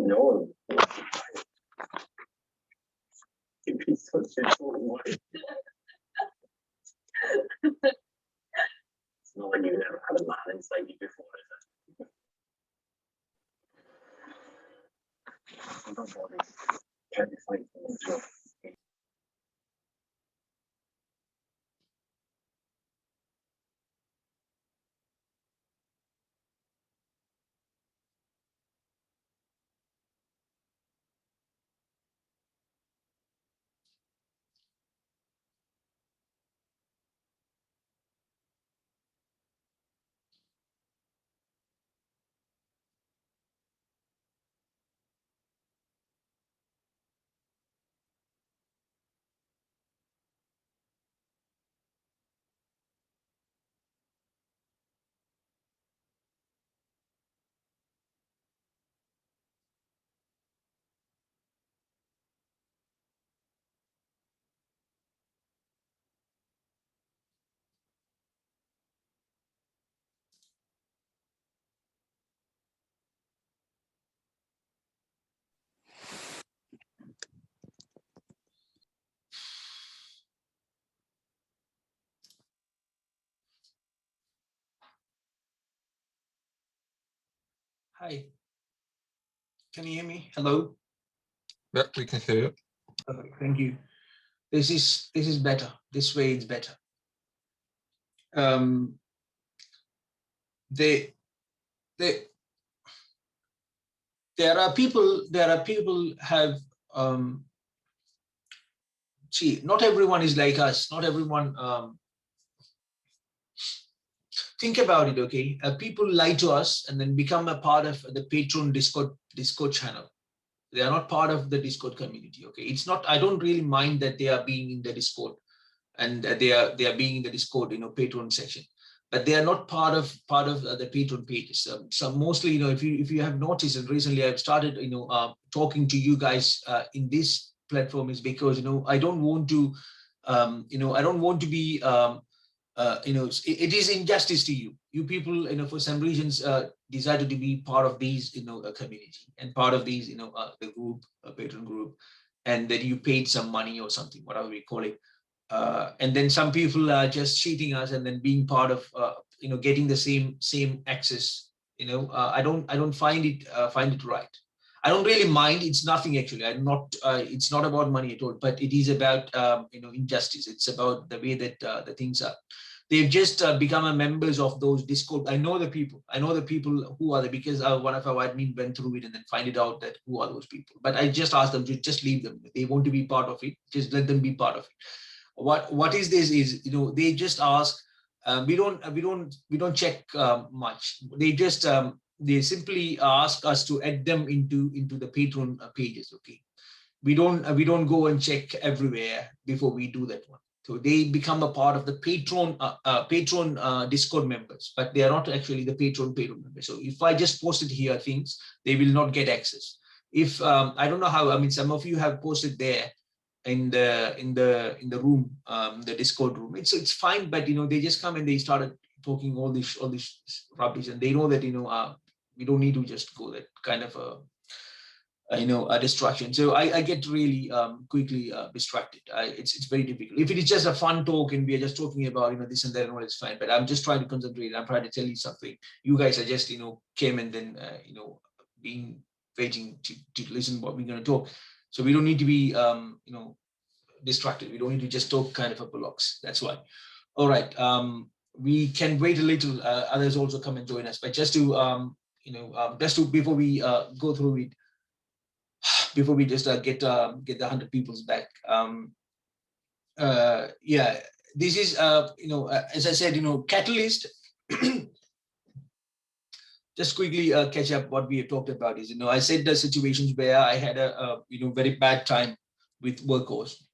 No. It'd be such a short one. It's not like you've never had a man inside you before, is it? I don't know. Can't be fine. Hi. Can you hear me? Hello? Yeah, we can hear you. Perfect. Thank you. This is better. This way it's better. There are people have see, not everyone is like us. Not everyone think about it, okay? People lie to us and then become a part of the Patron Discord channel. They are not part of the Discord community, okay? It's not, I don't really mind that they are being in the Discord and they are being in the Discord, Patron section, but they are not part of the Patron pages. So mostly, if you have noticed, and recently I've started, talking to you guys in this platform is because, I don't want to, I don't want to be, it is injustice to you. You people, for some reasons, decided to be part of these, a community and part of these, the group, a Patron group, and then you paid some money or something, whatever we call it. And then some people are just cheating us and then being part of, getting the same access. I don't find it right. I don't really mind. It's nothing actually. I'm not. It's not about money at all. But it is about injustice. It's about the way that the things are. They've just become members of those Discord. I know the people. I know the people who are there because one of our admin went through it and then find it out that who are those people. But I just asked them to just leave them. If they want to be part of it, just let them be part of it. What is this is, they just ask, we don't check much. They just they simply ask us to add them into the Patreon pages. Okay, we don't go and check everywhere before we do that one. So they become a part of the Patreon Discord members, but they are not actually the Patreon members. So if I just posted here things, they will not get access. If I don't know how, I mean, some of you have posted there in the room, the Discord room. It's fine, but they just come and they started talking all this rubbish, and they know that we don't need to just go that kind of a distraction. So I get really quickly distracted. It's very difficult. If it is just a fun talk and we are just talking about this and that and all, it's fine. But I'm just trying to concentrate. I'm trying to tell you something. You guys are just came and then being waiting to listen what we're going to talk. So we don't need to be distracted. We don't need to just talk kind of a blocks. That's why. All right. We can wait a little. Others also come and join us. But just to before we go through it, before we just get the 100 people's back. Yeah, this is as I said, catalyst. Just quickly catch up what we have talked about is, I said the situations where I had a very bad time with workers.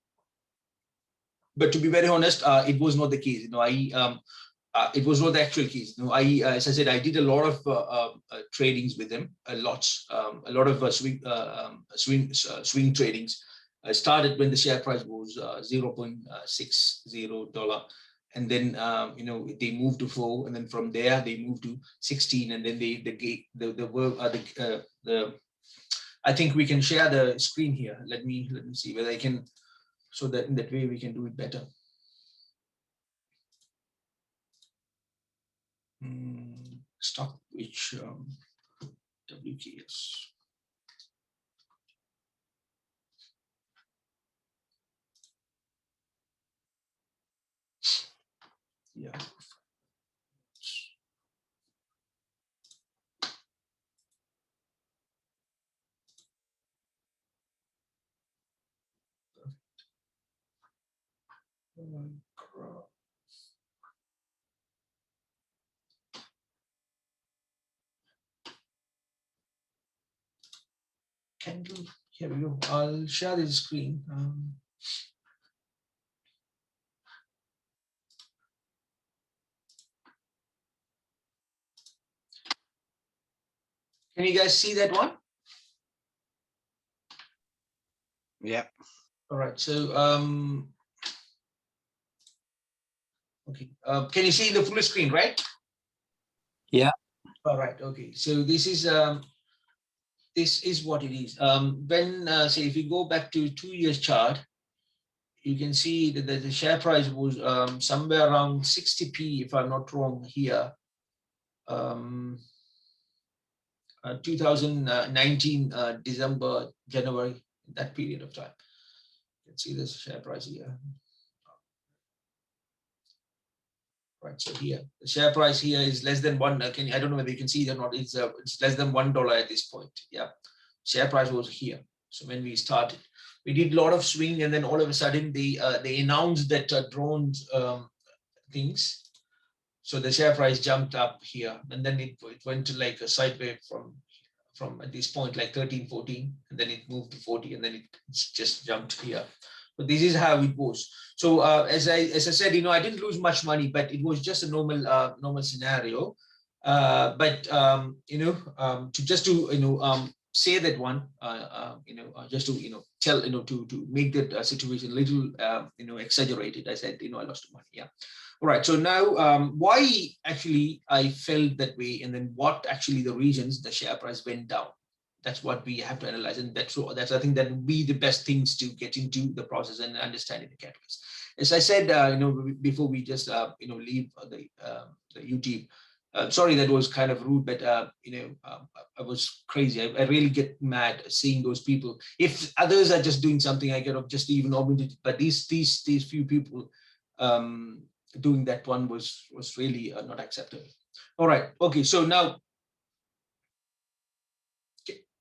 But to be very honest, it was not the case. It was not the actual case. As I said, I did a lot of tradings with them, a lot of swing tradings. I started when the share price was $0.60, and then they moved to 4, and then from there they moved to 16, and then I think we can share the screen here. Let me see whether I can, so that in that way we can do it better. Stock which WKS. Yeah. Candle, here we go. I'll share the screen. Can you guys see that one? Yeah. All right. So, okay. Can you see the full screen, right? Yeah. All right. Okay. So this is what it is. When say if you go back to 2 years chart, you can see that the share price was somewhere around 60p, if I'm not wrong here. 2019 December, January, that period of time. You can see this share price here. Right, so here the share price here is less than one. I don't know whether you can see it or not. It's less than $1 at this point. Yeah, share price was here. So when we started, we did a lot of swing, and then all of a sudden they announced that drones things. So the share price jumped up here, and then it went to like a sideways from at this point like 13, 14, and then it moved to 40, and then it just jumped here. But this is how it was. So as I said, I didn't lose much money, but it was just a normal scenario. But to just to say that one, just to tell to make that situation a little exaggerated. I said I lost money. Yeah. All right. So now why actually I felt that way, and then what actually the reasons the share price went down. That's what we have to analyze, and that's I think that would be the best things to get into the process and understanding the catalyst. As I said, before we just leave the YouTube. Sorry, that was kind of rude, but I was crazy. I really get mad seeing those people. If others are just doing something, I get just even omitted. But these few people doing that one was really not acceptable. All right. Okay. So now.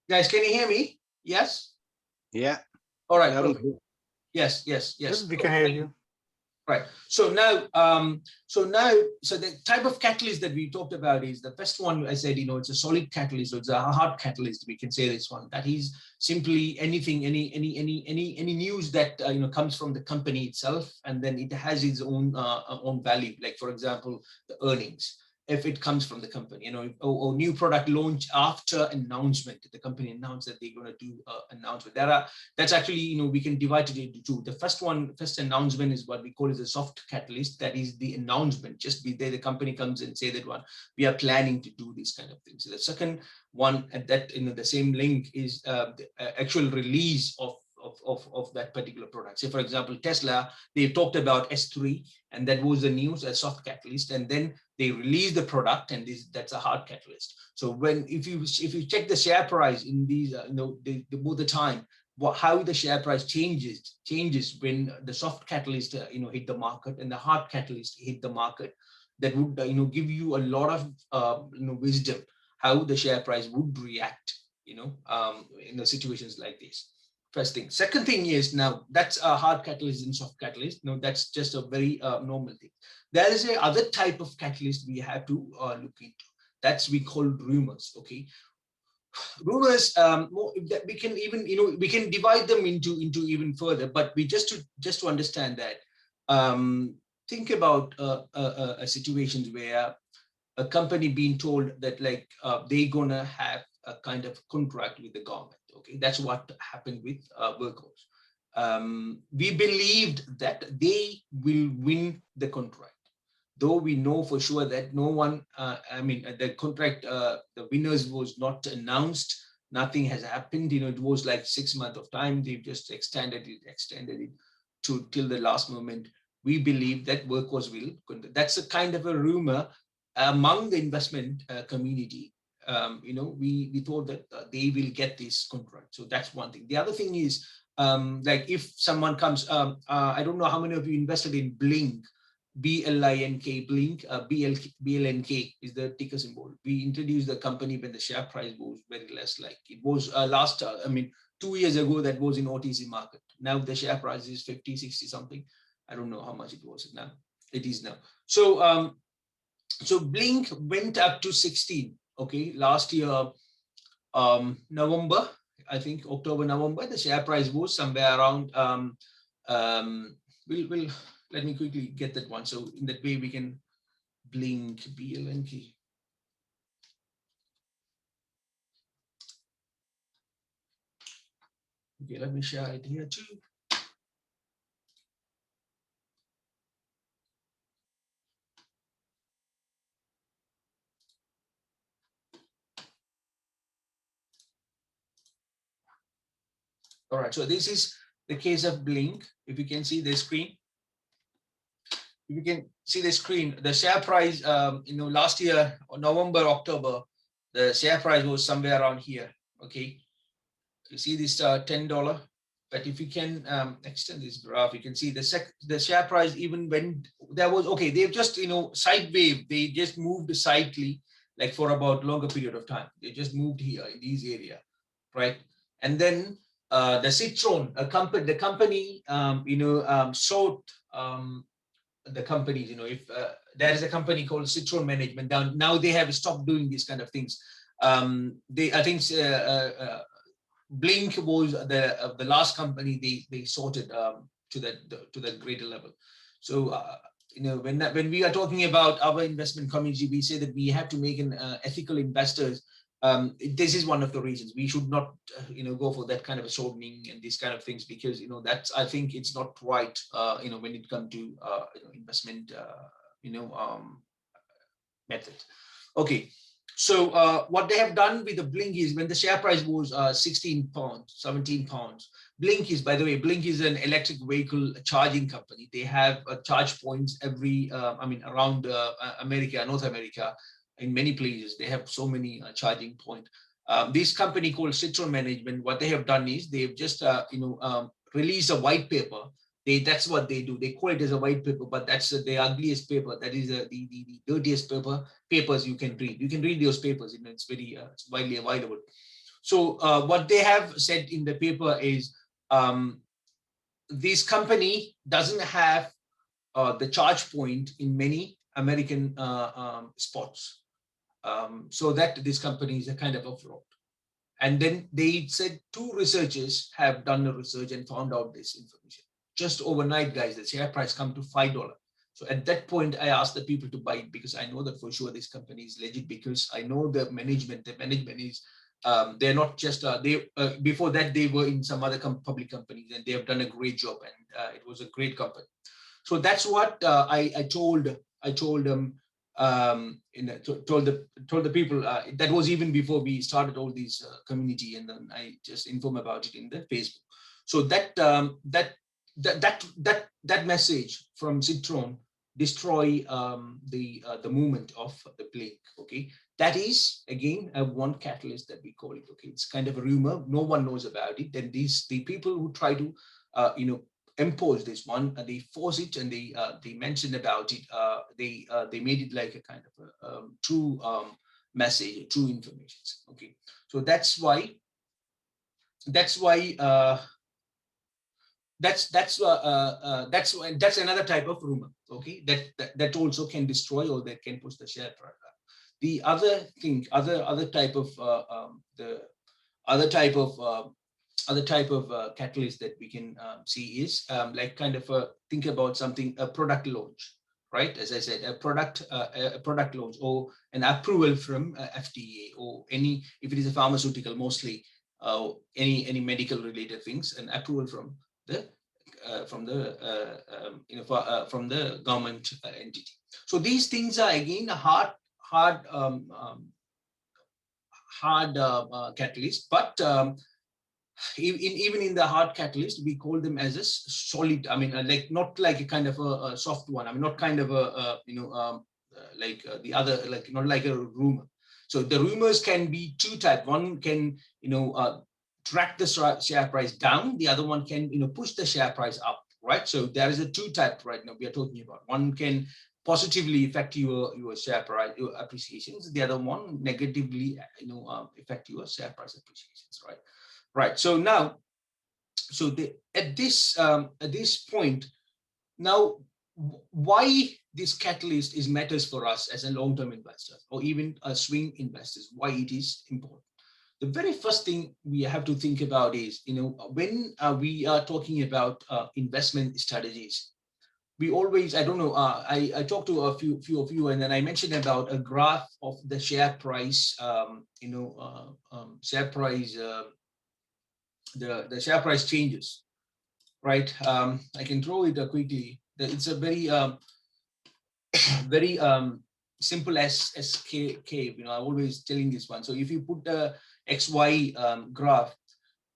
Guys, can you hear me? Yes? Yeah. All right. Yes. We can hear you. Right. So now, so the type of catalyst that we talked about is the first one. I said, it's a solid catalyst, so it's a hard catalyst. We can say this one. That is simply anything, any news that comes from the company itself, and then it has its own value. Like for example, the earnings. If it comes from the company, or new product launch after announcement, the company announced that they're going to do announcement. That's actually, we can divide it into two. The first announcement is what we call as a soft catalyst. That is the announcement. Just be there, the company comes and say that one, we are planning to do these kind of things. So the second one at that, the same link is the actual release of that particular product. Say, for example, Tesla, they talked about S3, and that was the news, a soft catalyst, and then they released the product, and that's a hard catalyst. So if you check the share price in these, both the time, how the share price changes when the soft catalyst, hit the market and the hard catalyst hit the market. That would, give you a lot of, wisdom how the share price would react, in the situations like this. First thing. Second thing is, now that's a hard catalyst and soft catalyst. No, that's just a very normal thing. There is a other type of catalyst we have to look into. That's we call rumors. Okay, rumors. We can even we can divide them into even further. But we just to understand that. Think about situations where a company being told that like they're gonna have a kind of contract with the government. Okay, that's what happened with workers. We believed that they will win the contract, though we know for sure that no one. The contract, the winners was not announced. Nothing has happened. It was like 6 months of time. They've just extended it to till the last moment. We believe that workers will. That's a kind of a rumor among the investment community. We thought that they will get this contract. So that's one thing. The other thing is, like if someone comes, I don't know how many of you invested in Blink, BLINK, Blink, BLNK is the ticker symbol. We introduced the company when the share price was very less. Like it was 2 years ago, that was in OTC market. Now the share price is 50, 60 something. I don't know how much it was now. It is now. So so Blink went up to 16. Okay, last year, November, I think October, November, the share price was somewhere around. We'll let me quickly get that one. So in that way we can Blink, BLNK. Okay, let me share it here too. All right, so this is the case of Blink. If you can see the screen, if you can see the screen, the share price, last year, November, October, the share price was somewhere around here. Okay, you see this $10. But if you can extend this graph, you can see the share price even when there was, okay, they've just, sidewave, they just moved slightly, like for about longer period of time. They just moved here in this area, right? And then the Citron, the company, sought the companies, if there is a company called Citron Management, now they have stopped doing these kind of things. I think Blink was the last company they sorted to that greater level. So when we are talking about our investment community, we say that we have to make an ethical investors. This is one of the reasons we should not go for that kind of a shortening and these kind of things, because that's, I think it's not right when it comes to investment method. Okay. So what they have done with the Blink is, when the share price was 16 pounds, 17 pounds, Blink is, by the way, Blink is an electric vehicle charging company. They have charge points every, around America, North America, in many places. They have so many charging points. This company called Citron Management, what they have done is they've just, released a white paper. That's what they do. They call it as a white paper, but that's the ugliest paper. That is the dirtiest papers you can read. You can read those papers. It's very it's widely available. So what they have said in the paper is this company doesn't have the charge point in many American spots, so that this company is a kind of a fraud. And then they said 2 researchers have done the research and found out this information. Just overnight, guys, the share price come to $5. So at that point, I asked the people to buy it, because I know that for sure this company is legit, because I know the management. The management is, they're not just, before that, they were in some other public companies, and they have done a great job, and it was a great company. So that's what I told them, told the people, that was even before we started all these community, and then I just informed about it in the Facebook. So that message from Citron destroy the movement of the Blink. Okay, that is again one catalyst that we call it. Okay, it's kind of a rumor, no one knows about it. Then the people who try to impose this one, they force it, and they mention about it. They made it like a kind of a true message, true information. Okay, so that's another type of rumor. Okay, that also can destroy, or that can push the share price up. The other thing, other type of catalyst that we can see is like kind of think about something, a product launch, right? As I said, a product launch, or an approval from FDA, or if it is a pharmaceutical, mostly any medical related things, an approval from the government entity. So these things are again hard catalyst, but even in the hard catalyst, we call them as a solid. I mean, like not like a kind of a soft one. I mean, not kind of a like the other, like not like a rumor. So the rumors can be two types. One can track the share price down. The other one can push the share price up. Right. So there is a two type right now we are talking about. One can positively affect your share price, your appreciations. The other one negatively affect your share price appreciations. Right. Right. So now, at this point, now why this catalyst is matters for us as a long-term investor or even a swing investors, why it is important. The very first thing we have to think about is, when we are talking about investment strategies, we always, I don't know, I talked to a few of you, and then I mentioned about a graph of the share price, share price, the share price changes, right? I can throw it quickly. It's a very very simple as cave. I'm always telling this one. So if you put the XY graph,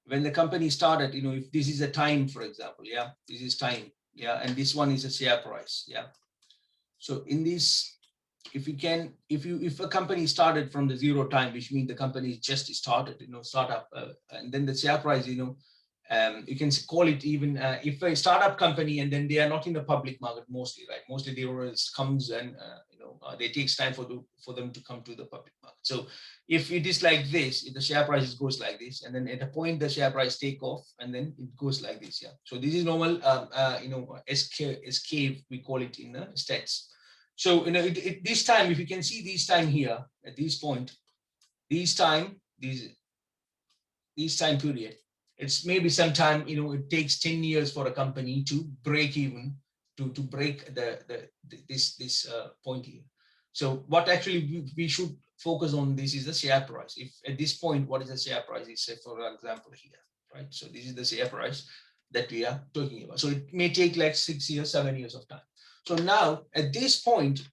when the company started, if this is a time, for example, yeah, this is time, yeah, and this one is a share price, yeah. So in this, if a company started from the zero time, which means the company just started, startup, and then the share price, you can call it even if a startup company, and then they are not in the public market mostly, right? Mostly they always comes and they takes time for them to come to the public market. So if it is like this, if the share price goes like this, and then at a point the share price take off, and then it goes like this, yeah. So this is normal, SK we call it in the stats. So this time, if you can see this time here at this point, this time period, it's maybe sometime it takes 10 years for a company to break even, to break this point here. So what actually we should focus on this is the share price. If at this point, what is the share price? It's, say, for example, here, right? So this is the share price that we are talking about. So it may take like 6 years, 7 years of time. So now at this point,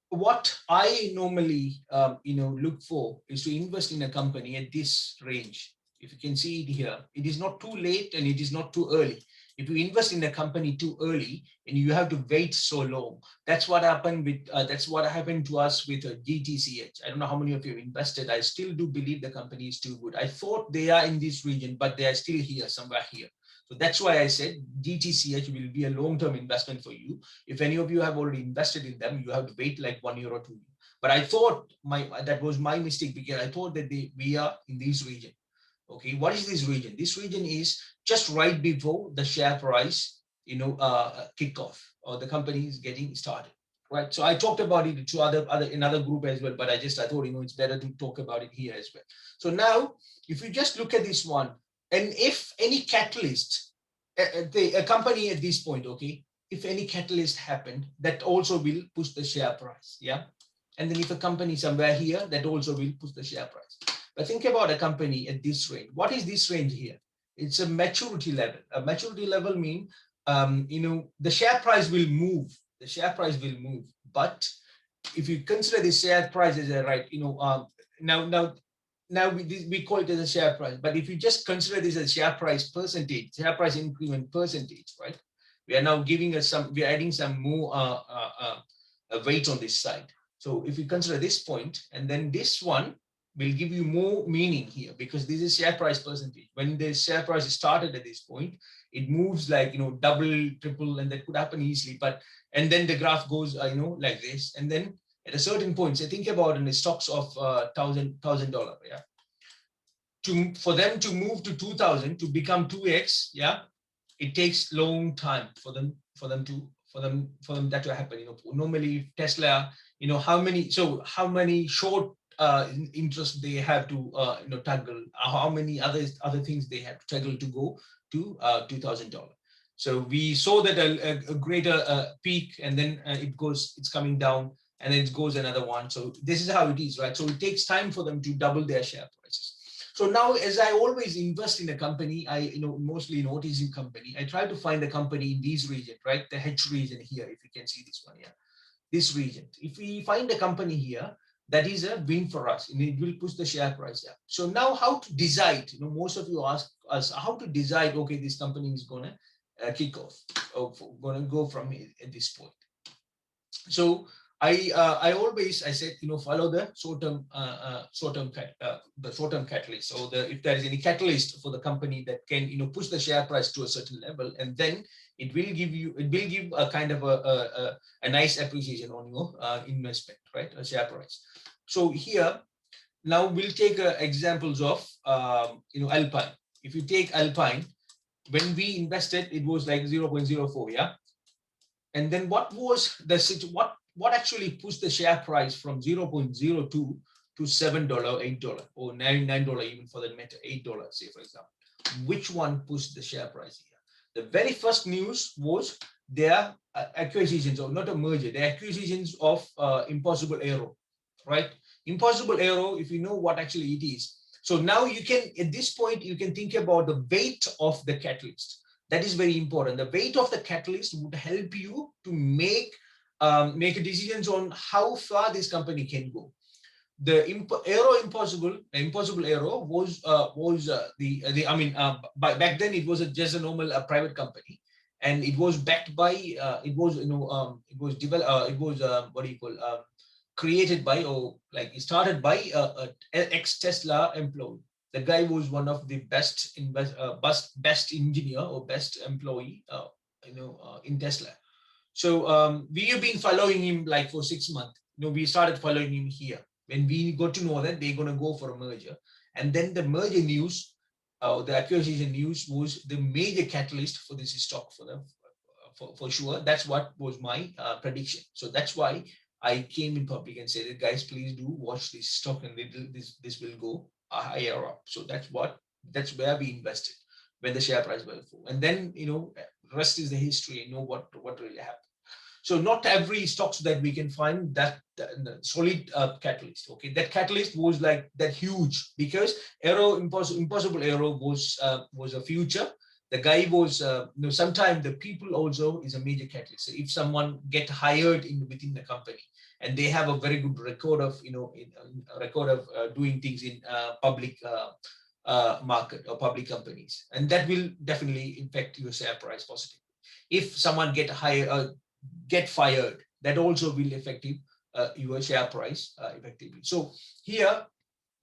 what I normally look for is to invest in a company at this range. If you can see it here, it is not too late and it is not too early. If you invest in a company too early and you have to wait so long, that's what happened with that's what happened to us with GTCH. I don't know how many of you have invested. I still do believe the company is too good. I thought they are in this region, but they are still here, somewhere here. So that's why I said GTCH will be a long-term investment for you. If any of you have already invested in them, you have to wait like 1 year or 2 years. But I thought that was my mistake, because I thought that we are in this region. Okay, what is this region? This region is just right before the share price, kickoff, or the company is getting started, right? So I talked about it to other in other group as well, but I thought it's better to talk about it here as well. So now, if you just look at this one, and if any catalyst, a company at this point, okay, if any catalyst happened, that also will push the share price, yeah. And then if a company somewhere here, that also will push the share price. But think about a company at this range. What is this range here? It's a maturity level. A maturity level means, the share price will move. The share price will move. But if you consider the share price as a right, now we call it as a share price. But if you just consider this as share price percentage, share price increment percentage, right? We are now giving us we are adding some more weight on this side. So if you consider this point, and then this one will give you more meaning here, because this is share price percentage. When the share price started at this point, it moves like, double, triple, and that could happen easily. And then the graph goes, like this. And then at a certain point, so think about in the stocks of $1,000, yeah. For them to move to 2,000 to become 2x, yeah, it takes long time for them that to happen. Normally Tesla, how many short interest they have to tackle, how many other things they have to tackle to go to $2,000. So we saw that a greater peak, and then it's coming down, and then it goes another one. So this is how it is, right? So it takes time for them to double their share prices. So now, as I always invest in a company, mostly in OTC company, I try to find a company in this region, right? The H region here, if you can see this one, yeah, this region. If we find a company here, that is a win for us, and it will push the share price up. So now how to decide? Most of you ask us how to decide. Okay, this company is going to kick off, or going to go from here at this point. So I always said, follow the short-term catalyst. So if there is any catalyst for the company that can push the share price to a certain level, and then it will give a kind of a nice appreciation on your investment, right? A share price. So here now we'll take examples of Alpine. If you take Alpine, when we invested, it was like 0.04, yeah. And then what actually pushed the share price from 0.02 to $7, $8, or $9 even for that matter, $8, say for example. Which one pushed the share price here? The very first news was their acquisitions, or not a merger, the acquisitions of Impossible Aero, right? Impossible Aero, if you know what actually it is. So now you can, at this point, you can think about the weight of the catalyst. That is very important. The weight of the catalyst would help you to make decisions on how far this company can go. The Impossible Aero was back then it was just a normal private company, and it was backed by created by, or like started by an ex-Tesla employee. The guy was one of the best engineer or best employee, in Tesla. So we have been following him like for 6 months. We started following him here when we got to know that they're going to go for a merger, and then the merger news, the acquisition news was the major catalyst for this stock for them, for sure. That's what was my prediction. So that's why I came in public and said, guys, please do watch this stock, and this will go higher up. So that's where we invested when the share price went full. And then, rest is the history. What really happened. So not every stocks that we can find that solid catalyst. Okay, that catalyst was like that huge, because Impossible Aero was a future. The guy was, sometimes the people also is a major catalyst. So if someone get hired within the company, and they have a very good record of, doing things in public market or public companies, and that will definitely impact your share price positively. If someone get fired, that also will affect your share price effectively. So here,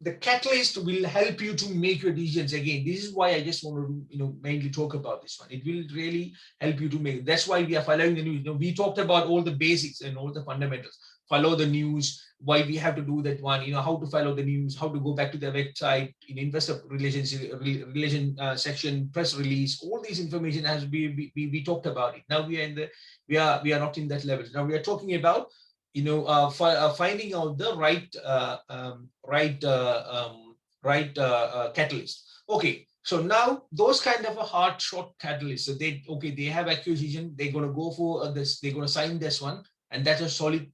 the catalyst will help you to make your decisions. Again, this is why I just want to mainly talk about this one. It will really help you to make. That's why we are following the news. We talked about all the basics and all the fundamentals. Follow the news, why we have to do that one, how to follow the news, how to go back to the website, in investor relation section, press release, all these information has we talked about it. Now we are not in that level. Now we are talking about finding out the right catalyst. Okay, so now those kind of a hard short catalyst. So they have acquisition. They're going to go for this. They're going to sign this one, and that's a solid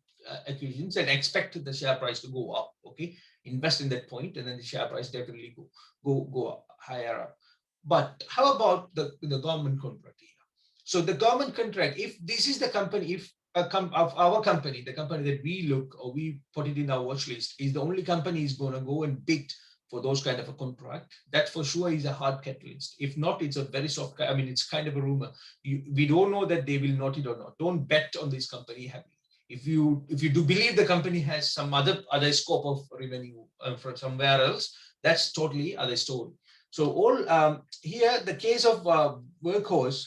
acquisitions, and expect the share price to go up. Okay, invest in that point, and then the share price definitely go up, higher up. But how about the government contract here? So the government contract, if this is the company, if of our company, the company that we look or we put it in our watch list, is the only company is going to go and bid for those kind of a contract, that for sure is a hard catalyst. If not, it's a very soft. I mean, it's kind of a rumor. We don't know that they will not it or not. Don't bet on this company heavily. If you do believe the company has some other scope of revenue from somewhere else, that's totally other story. So all here, the case of Workhorse,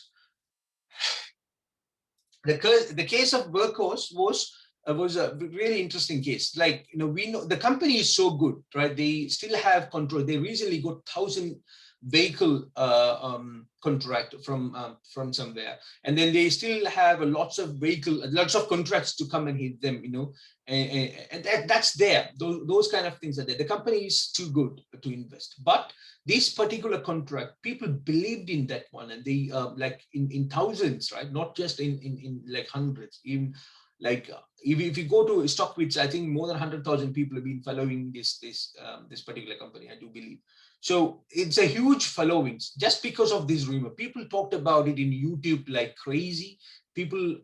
the case of Workhorse was a really interesting case. Like, we know the company is so good, right? They still have control. They recently got 1,000 vehicle contract from somewhere, and then they still have lots of contracts to come and hit them, and that's there. Those kind of things are there. The company is too good to invest, but this particular contract, people believed in that one, and they like in thousands, right? Not just in like hundreds, even. Like if you go to StockWits, I think more than 100,000 people have been following this particular company, I do believe. So it's a huge following just because of this rumor. People talked about it in YouTube like crazy. people,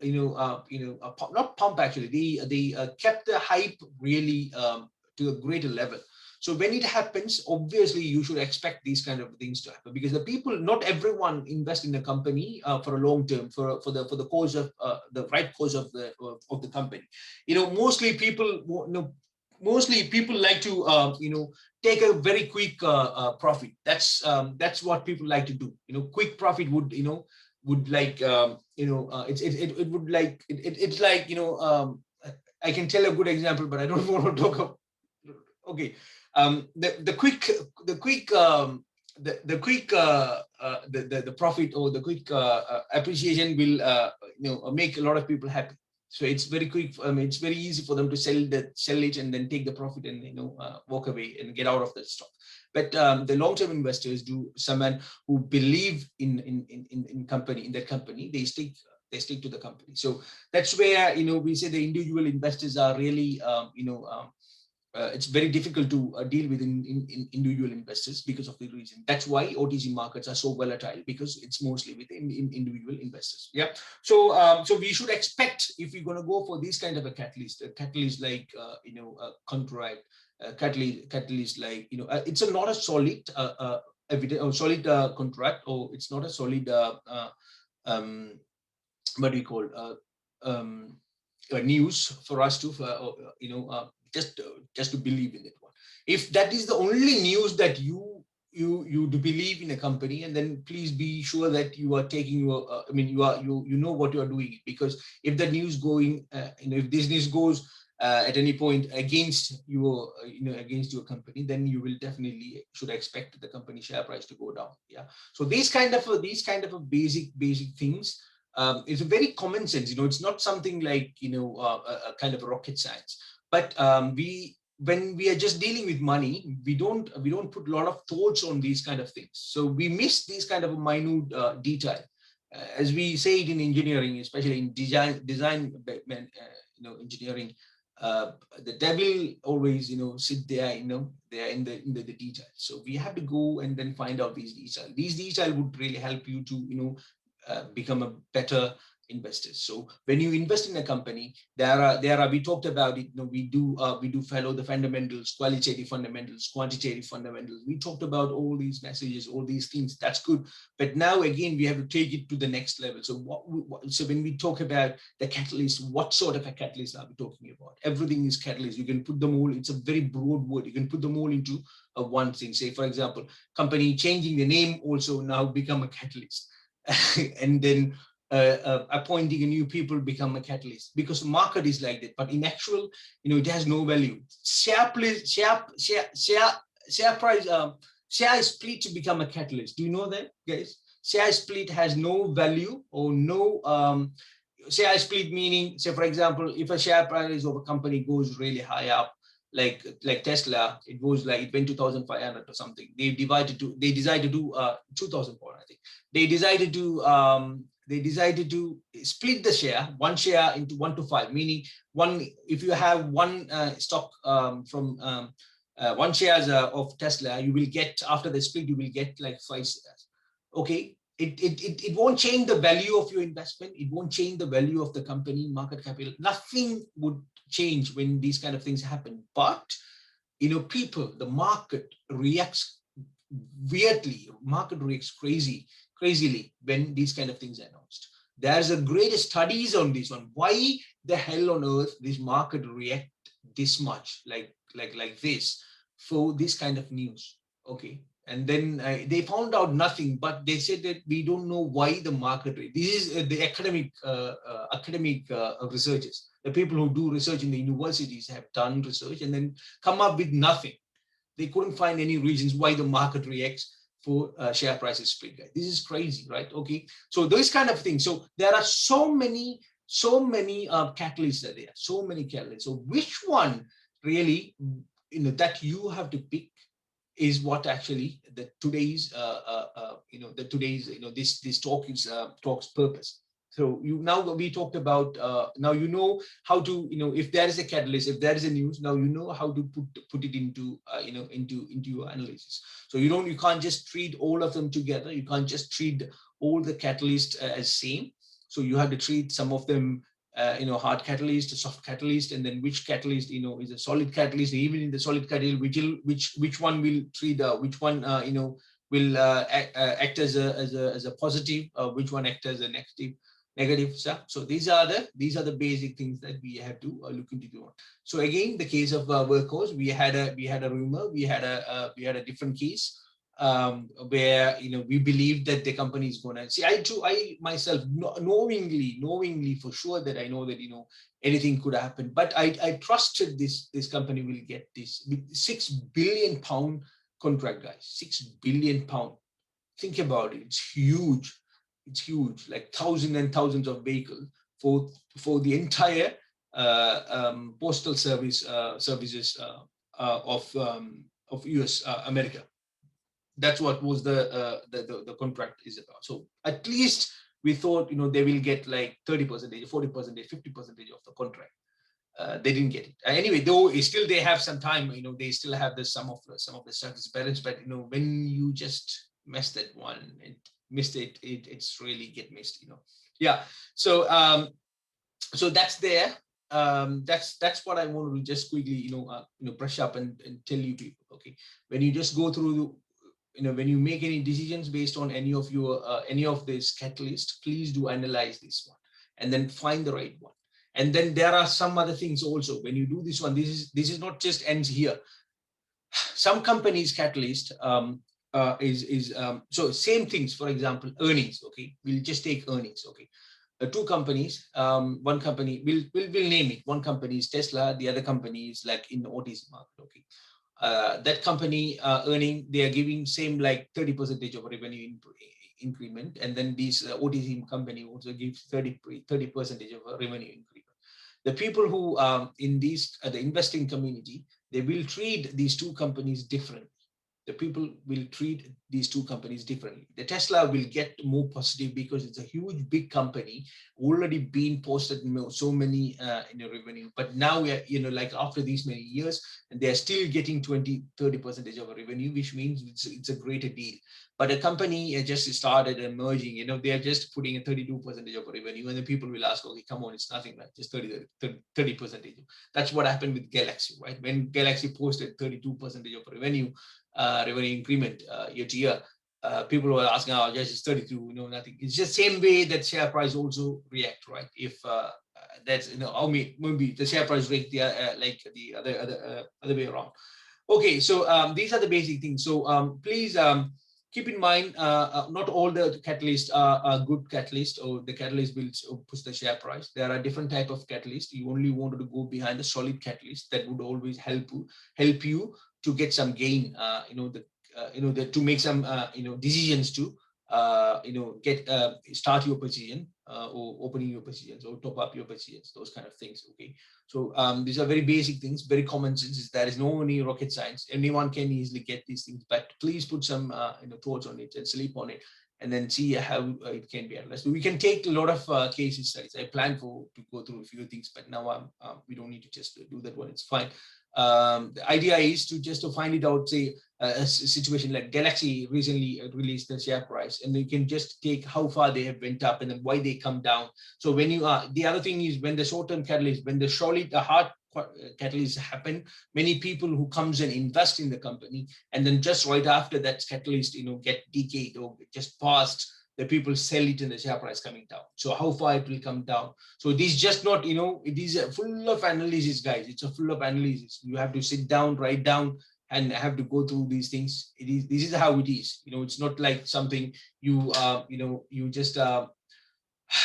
not pump actually. They kept the hype really to a greater level. So when it happens, obviously you should expect these kind of things to happen, because the people, not everyone invest in a company for a long term, for the cause of the right cause of the company. Mostly people like to take a very quick profit. That's what people like to do. Quick profit would like it would like it's like I can tell a good example, but I don't want to talk about. Okay, the profit or the quick appreciation will make a lot of people happy. So it's very quick. It's very easy for them to sell it and then take the profit and walk away and get out of the stock. But the long-term investors, someone who believe in that company, they stick to the company. So that's where we say the individual investors are really it's very difficult to deal with in individual investors because of the reason. That's why OTC markets are so volatile, because it's mostly with individual investors. Yeah. So we should expect, if we're going to go for this kind of a catalyst like contract, catalyst like it's not a solid solid contract, or it's not a solid what do you call news for us to just to believe in it one. If that is the only news that you do believe in a company, and then please be sure that you are taking your you know what you are doing, because if the news going if this news goes at any point against your against your company, then you will definitely should expect the company share price to go down. Yeah. So these kind of a basic things, it's a very common sense. It's not something like a kind of rocket science. But when we are just dealing with money, we don't put a lot of thoughts on these kind of things. So we miss these kind of minute detail. As we say it in engineering, especially in design engineering, the devil always sit there, they are in the detail. So we have to go and then find out these details. These details would really help you to become a better investors. So when you invest in a company, there are we talked about it. We do follow the fundamentals, qualitative fundamentals, quantitative fundamentals. We talked about all these messages, all these things. That's good. But now again, we have to take it to the next level. So so when we talk about the catalyst, what sort of a catalyst are we talking about? Everything is catalyst. You can put them all. It's a very broad word. You can put them all into one thing. Say, for example, company changing the name also now become a catalyst. And then appointing a new people become a catalyst, because the market is like that. But in actual, it has no value. Share price, share split to become a catalyst. Do you know that, guys? Share split has no value or no share split, meaning, say for example, if a share price of a company goes really high up, like Tesla, it went to 1,500 or something. They decided to do 2,004, I think. They decided to split the share, one share into 1 to 5, meaning if you have one stock from 1 shares of Tesla, you will get, after the split, you will get like 5 shares. Okay. It won't change the value of your investment. It won't change the value of the company, market capital. Nothing would change when these kind of things happen. But, people, the market reacts weirdly. Market reacts crazily when these kind of things are announced. There's a great studies on this one. Why the hell on earth this market react this much like this for this kind of news? Okay. And then they found out nothing, but they said that we don't know why the market rate. This is the academic researchers. The people who do research in the universities have done research and then come up with nothing. They couldn't find any reasons why the market reacts for share prices split. This is crazy, right? Okay. So those kind of things. So there are so many catalysts that there. So many catalysts. So which one really, that you have to pick is what actually today's this talk is talk's purpose. So now we talked about now how to if there is a catalyst, if there is a news, now how to put it into into your analysis. So you can't just treat all of them together. You can't just treat all the catalysts as same. So you have to treat some of them, hard catalyst, soft catalyst, and then which catalyst, is a solid catalyst. Even in the solid catalyst, which one will treat, which one, will act as a positive, which one act as a negative stuff. So these are the basic things that we have to look into. So again, the case of workhorse, we had a rumor, we had a different case, where we believe that the company is going to see. I myself knowingly for sure that I know that anything could happen, but I trusted this company will get this £6 billion contract, guys. £6 billion. Think about it. It's huge. It's huge, like thousands and thousands of vehicles for the entire postal services of US America. That's what was the contract is about. So at least we thought they will get like 30%, 40%, 50% of the contract. They didn't get it anyway. Though still they have some time. They still have some of the service balance. But when you just mess that one and missed it, it's really get missed. Yeah. So so that's there. That's what I want to just quickly brush up and tell you people. Okay, when you just go through when you make any decisions based on any of this catalyst, please do analyze this one and then find the right one. And then there are some other things also. When you do this one, this is not just ends here. Some companies catalyst so same things. For example, earnings. Okay, we'll just take earnings. Okay, two companies. One company we'll name it. One company is Tesla. The other company is like in the OTC market. Okay. That company earning, they are giving same like 30% of revenue increment, and then this OTC company also gives 30% of revenue increment. The people who in these the investing community, they will treat these two companies differently. The people will treat these two companies differently. The Tesla will get more positive because it's a huge, big company, already been posted so many revenue. But now we are, like after these many years, and they are still getting 20-30% of revenue, which means it's a greater deal. But a company just started emerging, they are just putting a 32% of revenue, and then people will ask, okay, come on, it's nothing like just 30%. That's what happened with Galaxy, right? When Galaxy posted 32% of revenue increment year to year, people were asking, oh, just it's 32, nothing. It's just same way that share price also react, right? If that's maybe the share price react like the other way around. Okay, so these are the basic things. So please keep in mind, not all the catalysts are good catalysts, or the catalyst will push the share price. There are different type of catalysts. You only wanted to go behind the solid catalyst that would always help you to get some gain, to make some decisions to start your position, or opening your positions, or top up your positions, those kind of things. Okay, so these are very basic things, very common sense. There is no any rocket science. Anyone can easily get these things, but please put some thoughts on it and sleep on it, and then see how it can be analyzed. We can take a lot of case studies. I plan to go through a few things, but now we don't need to just do that one. It's fine. The idea is to find it out, say a situation like Galaxy recently released the share price, and you can just take how far they have went up and then why they come down. So when you the other thing is, when the short-term catalyst, when the hard catalyst happen, many people who comes and invest in the company, and then just right after that catalyst get decayed or just passed, the people sell it and the share price coming down. So how far it will come down. So this is just not, it is full of analysis, guys. It's a full of analysis. You have to sit down, write down, and have to go through these things. This is how it is. It's not like something you just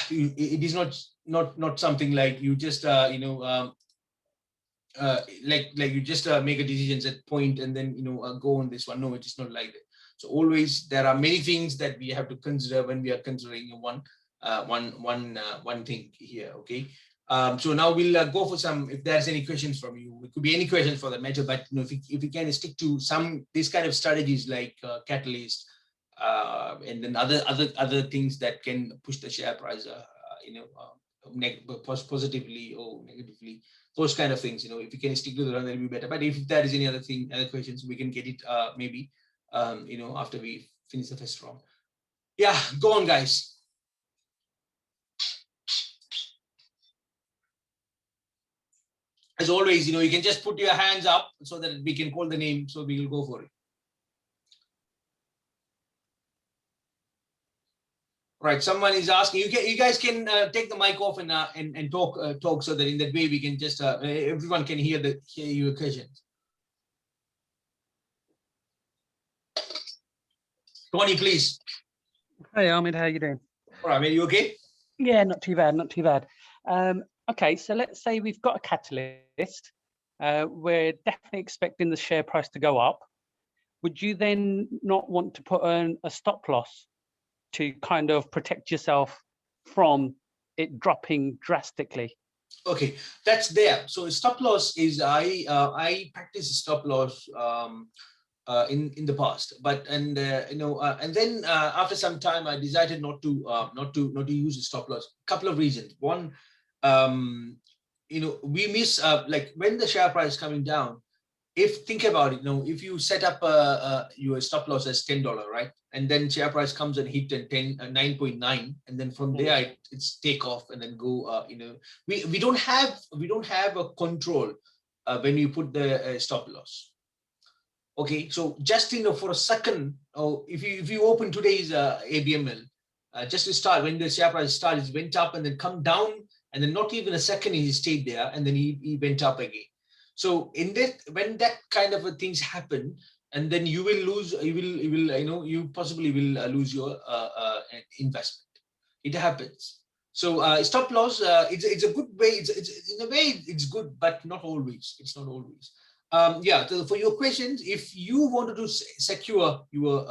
it is not something like you just like you just make a decision at point and then go on this one. No, it is not like that. So always there are many things that we have to consider when we are considering one thing here. Okay. So now we'll go for some, if there's any questions from you. It could be any questions for the matter, but if we can stick to these kind of strategies like catalyst, and then other things that can push the share price, positively or negatively, those kind of things. If you can stick to that, that'll be better. But if there is any other questions, we can get it maybe after we finish the first round. Yeah, go on, guys. as always, you can just put your hands up so that we can call the name. So we will go for it. Right. Someone is asking. You guys can take the mic off and talk so that in that way we can just everyone can hear your questions. Tony, please. Hey, Ahmed, how you doing? All right, man, you okay? Yeah, not too bad, not too bad. Okay, so let's say we've got a catalyst. We're definitely expecting the share price to go up. Would you then not want to put in a stop loss to kind of protect yourself from it dropping drastically? Okay, that's there. So stop loss is I practice stop loss in the past, but and then after some time I decided not to use the stop loss. Couple of reasons. One, we miss like when the share price coming down. Think about it, if you set up your stop loss as $10, right, and then share price comes and hit 9.9, and then from there it's take off and then go. We don't have a control when you put the stop loss. Okay, so just for a second, if you open today's ABML, just to start, when the share price started, it went up and then come down, and then not even a second he stayed there, and then he went up again. So when that kind of things happen, and then you will lose, you possibly will lose your investment. It happens. So stop loss, it's a good way. It's in a way it's good, but not always. It's not always. So for your questions, if you wanted to secure your,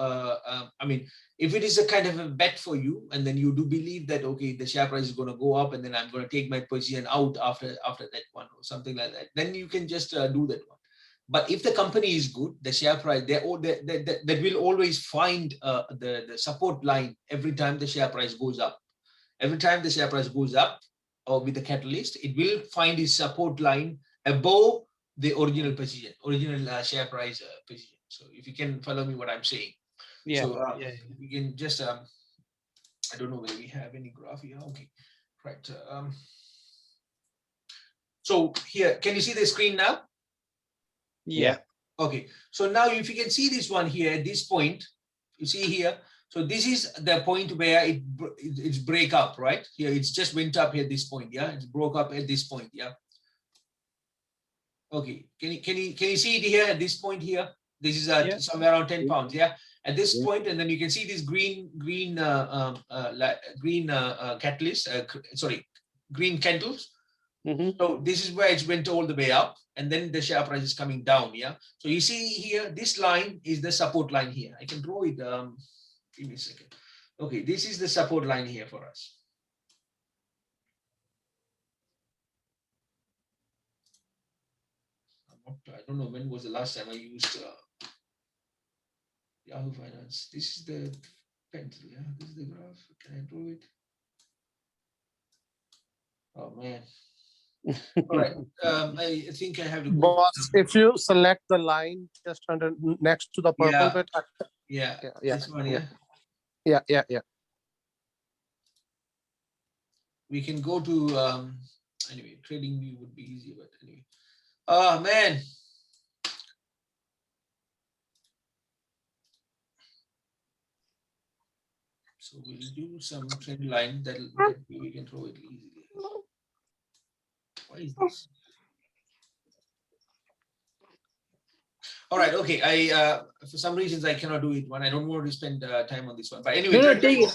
if it is a kind of a bet for you, and then you do believe that, okay, the share price is going to go up, and then I'm going to take my position out after that one or something like that, then you can just do that one. But if the company is good, the share price, that will always find the support line every time the share price goes up. Every time the share price goes up, or with the catalyst, it will find its support line above the original position, original share price position. So if you can follow me what I'm saying. Yeah. So we can just, I don't know whether we have any graph here. Okay, right. So here, can you see the screen now? Yeah. Okay, so now if you can see this one here at this point, you see here. So this is the point where it's break up, right? Here it's just went up here at this point, yeah. It's broke up at this point, yeah. Okay, can you see it here at this point here? This is somewhere around 10 pounds, yeah. At this point, and then you can see this green catalyst, green candles. So this is where it went all the way up, and then the share price is coming down, yeah. So you see here, this line is the support line here. I can draw it. Give me a second. Okay, this is the support line here for us. I don't know when was the last time I used Yahoo Finance. This is the pencil, yeah. This is the graph. Can I draw it? Oh man. All right. I think I have to go. Boss, if you select the line just under next to the purple bit. Yeah. This one, yeah. Yeah. We can go to anyway, trading view would be easier, but anyway. Oh man. So we'll do some trend line that we can throw it easily. Why is this? All right, okay. I for some reasons I cannot do it one. I don't want to spend time on this one. But anyway,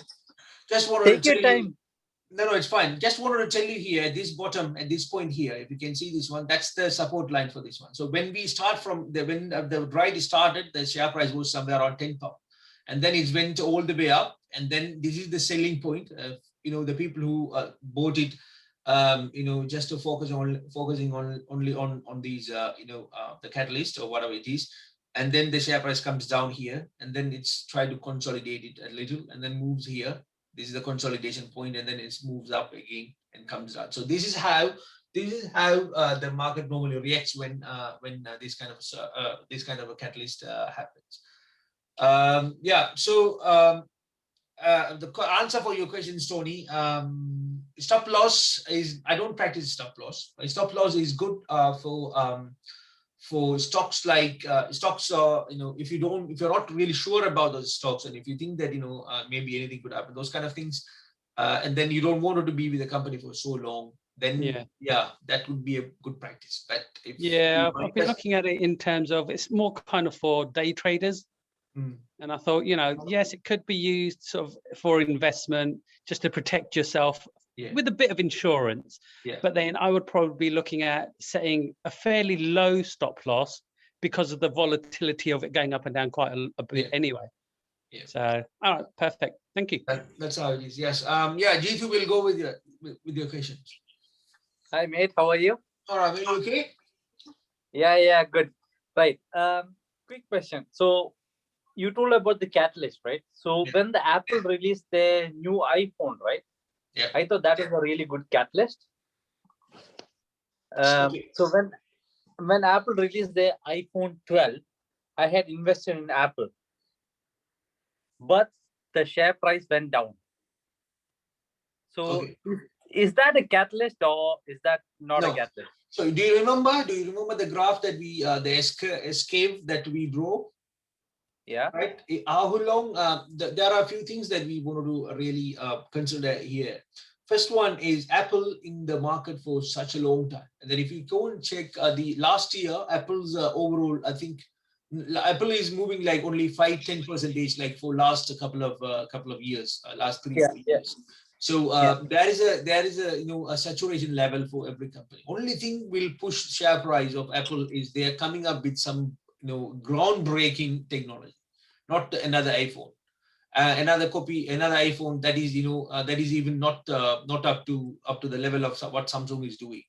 just wanted to tell you. No, it's fine. Just wanted to tell you here at this bottom, at this point here, if you can see this one, that's the support line for this one. So when we start from when the ride started, the share price was somewhere around 10 pounds, and then it went all the way up, and then this is the selling point. The people who bought it, just to focusing only on these, the catalyst or whatever it is, and then the share price comes down here, and then it's tried to consolidate it a little, and then moves here. This is the consolidation point, and then it moves up again and comes down. So this is how the market normally reacts when this kind of a catalyst happens. So answer for your question, Tony. Stop loss is, I don't practice stop loss. Stop loss is good for stocks like stocks. If you're not really sure about those stocks, and if you think that maybe anything could happen, those kind of things, and then you don't want to be with the company for so long, then that would be a good practice. But if I've been looking at it in terms of it's more kind of for day traders. And I thought, yes, it could be used sort of for investment, just to protect yourself with a bit of insurance. But then I would probably be looking at setting a fairly low stop loss because of the volatility of it going up and down quite a bit anyway. So, all right, perfect. Thank you. That's how it is. Yes. G2 will go with your questions. Hi, mate. How are you? All right. Are you okay? Yeah, good. Right. Quick question. So, you told about the catalyst, right? So when the Apple released their new iPhone, right? Yeah. I thought that is a really good catalyst. So when Apple released their iPhone 12, I had invested in Apple, but the share price went down. So is that a catalyst or is that not a catalyst? So do you remember the graph that we the escape that we drew? Yeah. Right. How long? There are a few things that we want to really consider here. First one is Apple in the market for such a long time, and then if you go and check the last year, Apple's overall, I think Apple is moving like only 5-10% like for last couple of years, last 3-4 years. So there is a saturation level for every company. Only thing will push share price of Apple is they are coming up with some groundbreaking technology. Not another iPhone, another iPhone that is that is even not up to the level of what Samsung is doing.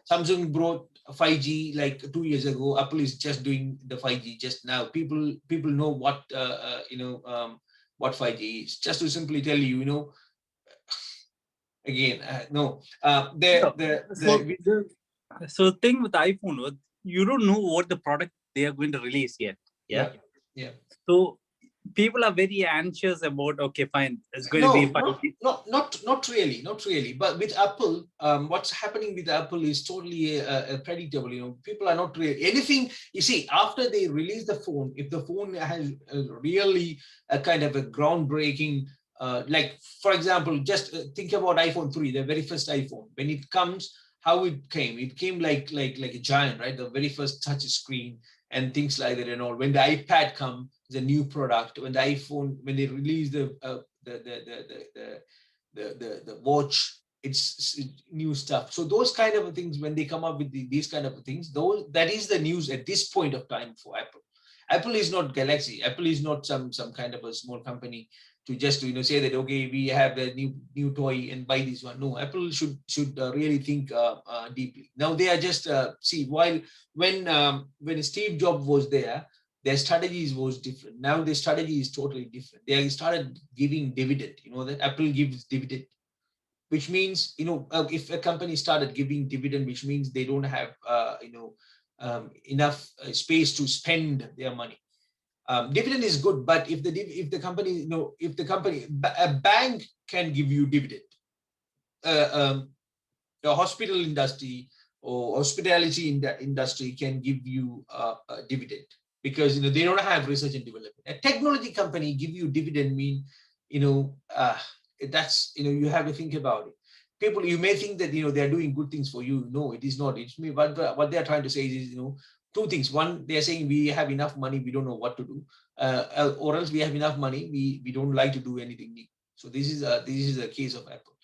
Samsung brought 5G like 2 years ago. Apple is just doing the 5G just now. People know what what 5G is. Just to simply tell you, again, So the thing with the iPhone was you don't know what the product they are going to release yet. Yeah. So people are very anxious about, okay, fine, it's going to be 5G. Not really. But with Apple, what's happening with Apple is totally predictable. People are not really anything. You see, after they release the phone, if the phone has really a kind of a groundbreaking, like for example, just think about iPhone 3, the very first iPhone. When it comes, how it came like a giant, right? The very first touch screen and things like that and all. When the iPad come, the new product. When the iPhone, when they release the watch, it's new stuff. So those kind of things, when they come up with these kind of things, that is the news at this point of time for Apple. Apple is not Galaxy. Apple is not some kind of a small company to just say that, okay, we have the new toy and buy this one. No, Apple should really think deeply. Now they are just when Steve Jobs was there, their strategies was different. Now their strategy is totally different. They started giving dividend. That Apple gives dividend, which means if a company started giving dividend, which means they don't have enough space to spend their money. Dividend is good, but if the company, a bank can give you dividend, the hospital industry or hospitality industry can give you a dividend because they don't have research and development. A technology company give you dividend mean that's you have to think about it. People, you may think that they are doing good things for you. No, it is not. It's me. What they are trying to say is two things. One, they are saying we have enough money, we don't know what to do, or else we have enough money, we don't like to do anything new. So this is a case of Apple.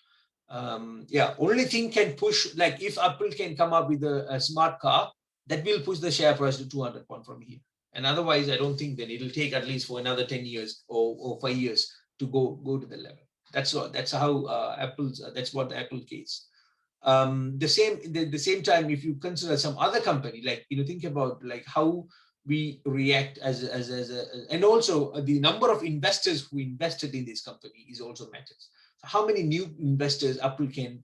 Only thing can push, like if Apple can come up with a smart car, that will push the share price to 200 pounds from here. And otherwise, I don't think that it'll take at least for another 10 years or 5 years to go to the level. That's how that's what the Apple case. The same time, if you consider some other company, like think about like how we react and also the number of investors who invested in this company is also matters. So how many new investors Apple can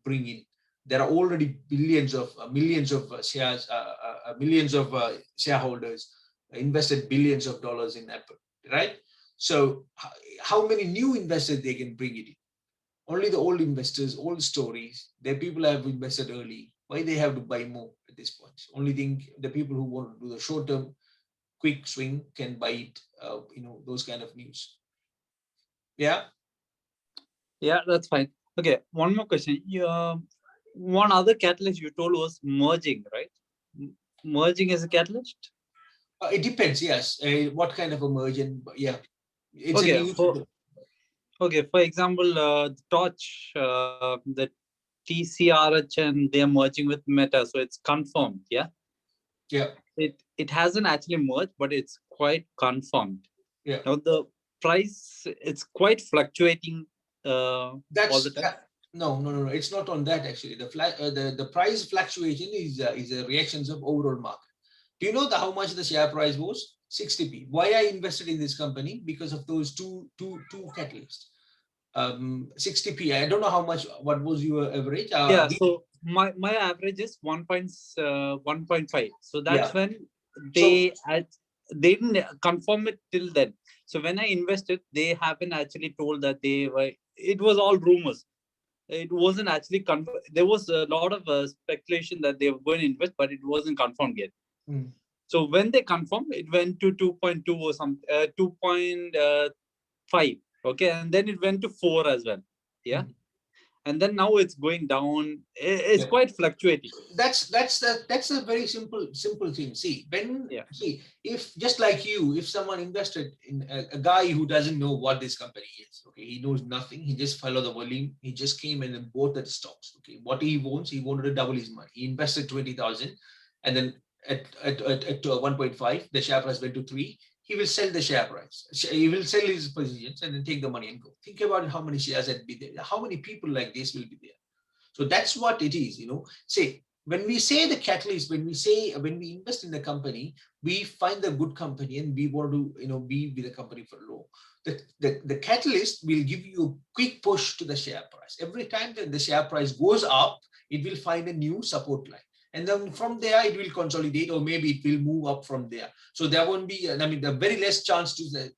bring in? There are already millions of shares, millions of shareholders invested billions of dollars in Apple, right? So how many new investors they can bring it in? Only the old investors, old stories, the people have invested early. Why they have to buy more at this point? Only thing, the people who want to do the short term, quick swing can buy it. Those kind of news. Yeah. Yeah, that's fine. Okay, one more question. One other catalyst you told was merging, right? Merging as a catalyst? It depends. Yes. What kind of a merger? Yeah. It's okay. a news. For example, Torch, the TCRH, and they are merging with Meta, so it's confirmed. Yeah. Yeah. It hasn't actually merged, but it's quite confirmed. Yeah. Now the price, it's quite fluctuating all the time. No. It's not on that actually. The price fluctuation is a reactions of overall market. Do you know how much the share price was? 60p. Why I invested in this company? Because of those two catalysts. 60p. I don't know what was your average. Yeah, so my average is 1.5. So that's when they didn't confirm it till then. So when I invested, they haven't actually told that it was all rumors. It wasn't actually confirmed. There was a lot of speculation that they were going to invest, but it wasn't confirmed yet. So when they confirmed, it went to 2.2 or something, 2.5. Okay, and then it went to 4 as well. Yeah. And then now it's going down. It's quite fluctuating. That's a very simple thing. See, if just like you, if someone invested in a guy who doesn't know what this company is, okay, he knows nothing. He just follow the volume. He just came in and bought the stocks. Okay, what he wants, he wanted to double his money. He invested 20,000, and then at 1.5, the share price went to 3. He will sell the share price. He will sell his positions and then take the money and go. Think about how many shares that be there. How many people like this will be there? So that's what it is, Say, when we say the catalyst, when we invest in the company, we find the good company and we want to, be with the company for long. The catalyst will give you a quick push to the share price. Every time that the share price goes up, it will find a new support line. And then from there, it will consolidate, or maybe it will move up from there. So there won't be, the very less chance to the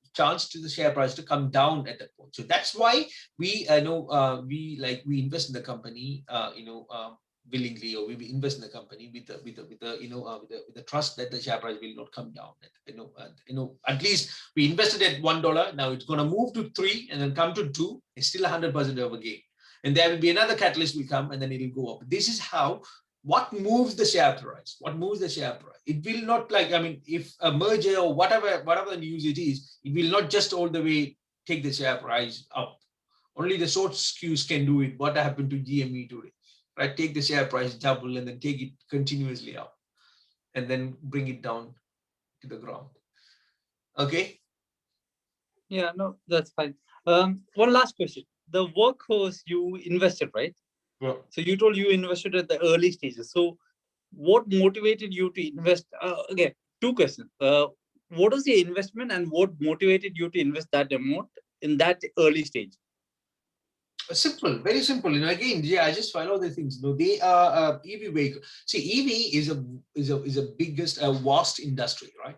share price to come down at that point. So that's why we invest in the company, willingly, or we invest in the company with the trust that the share price will not come down. At least we invested at $1. Now it's going to move to 3 and then come to 2. It's still 100% of a gain. And there will be another catalyst will come and then it will go up. This is how. What moves the share price? What moves the share price? It will not if a merger or whatever the news it is, it will not just all the way take the share price up. Only the short skews can do it. What happened to GME today? Right? Take the share price double and then take it continuously up and then bring it down to the ground. Okay. Yeah, no, that's fine. One last question. The workhorse you invested, right? Yeah. So you told you invested at the early stages. So what motivated you to invest? Okay, 2 questions. What was the investment and what motivated you to invest that amount in that early stage? Simple, very simple. Again, I just follow the things. They are EV vehicle. See, EV is a biggest, vast industry, right?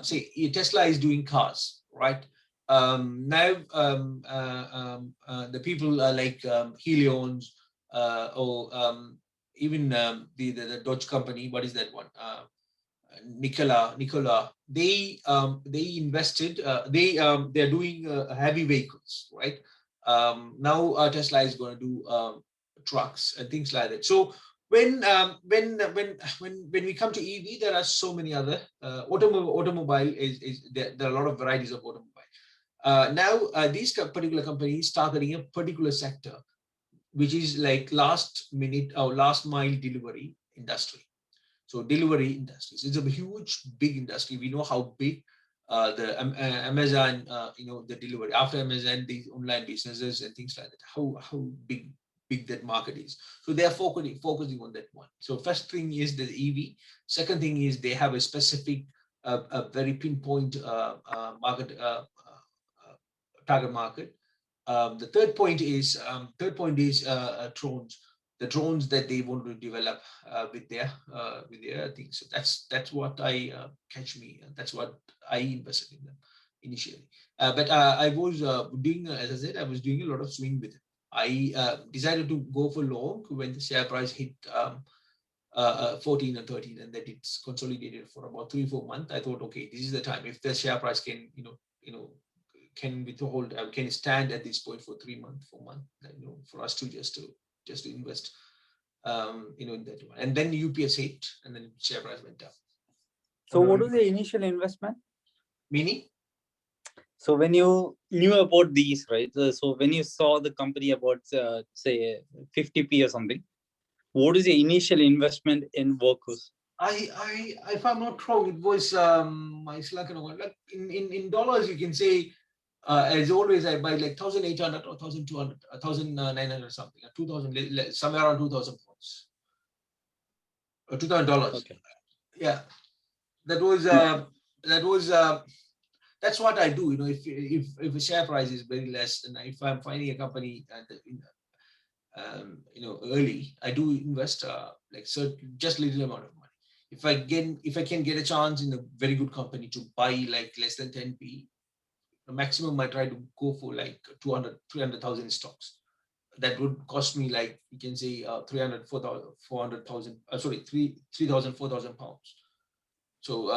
Say Tesla is doing cars, right? Now the people like Helions or even the Dodge company. What is that one? Nikola. They invested. They're doing heavy vehicles, right? Now Tesla is going to do trucks and things like that. So when we come to EV, there are so many other automobile is there are a lot of varieties of automobile. Now these particular companies targeting a particular sector, which is like last minute or last mile delivery industry. So delivery industries, it's a huge, big industry. We know how big the Amazon, the delivery. After Amazon, these online businesses and things like that. How big that market is. So they are focusing on that one. So first thing is the EV. Second thing is they have a specific, a very pinpoint market, target market. The third point is drones. The drones that they want to develop with their things. So that's what I catch me. That's what I invested in them. initially. But I was doing, as I said, I was doing a lot of swing with it. I decided to go for long when the share price hit 14 and 13, and that it's consolidated for about 3-4 months. I thought, okay, this is the time. If the share price can, can withhold, can stand at this point for 3 months, 4 months, for us to just to invest, in that one. And then UPS hit, and then share price went down. So, what was the initial investment? Meaning? So when you knew about these, right? So when you saw the company about, say, 50p or something, what is the initial investment in Workhorse? If I'm not wrong, it was like in dollars, you can say, as always, I buy like 1,800 or 1,200, 1,900 something, 2,000, somewhere around 2,000 pounds, or $2,000. Okay. Yeah, that was that's what I do. If a share price is very less, and if I'm finding a company at early, I do invest just little amount of money. If I can get a chance in a very good company to buy like less than 10p, the maximum I try to go for like 300,000 stocks. That would cost me, like you can say, 300, 400,000. Sorry, 3,000, 4,000 pounds. So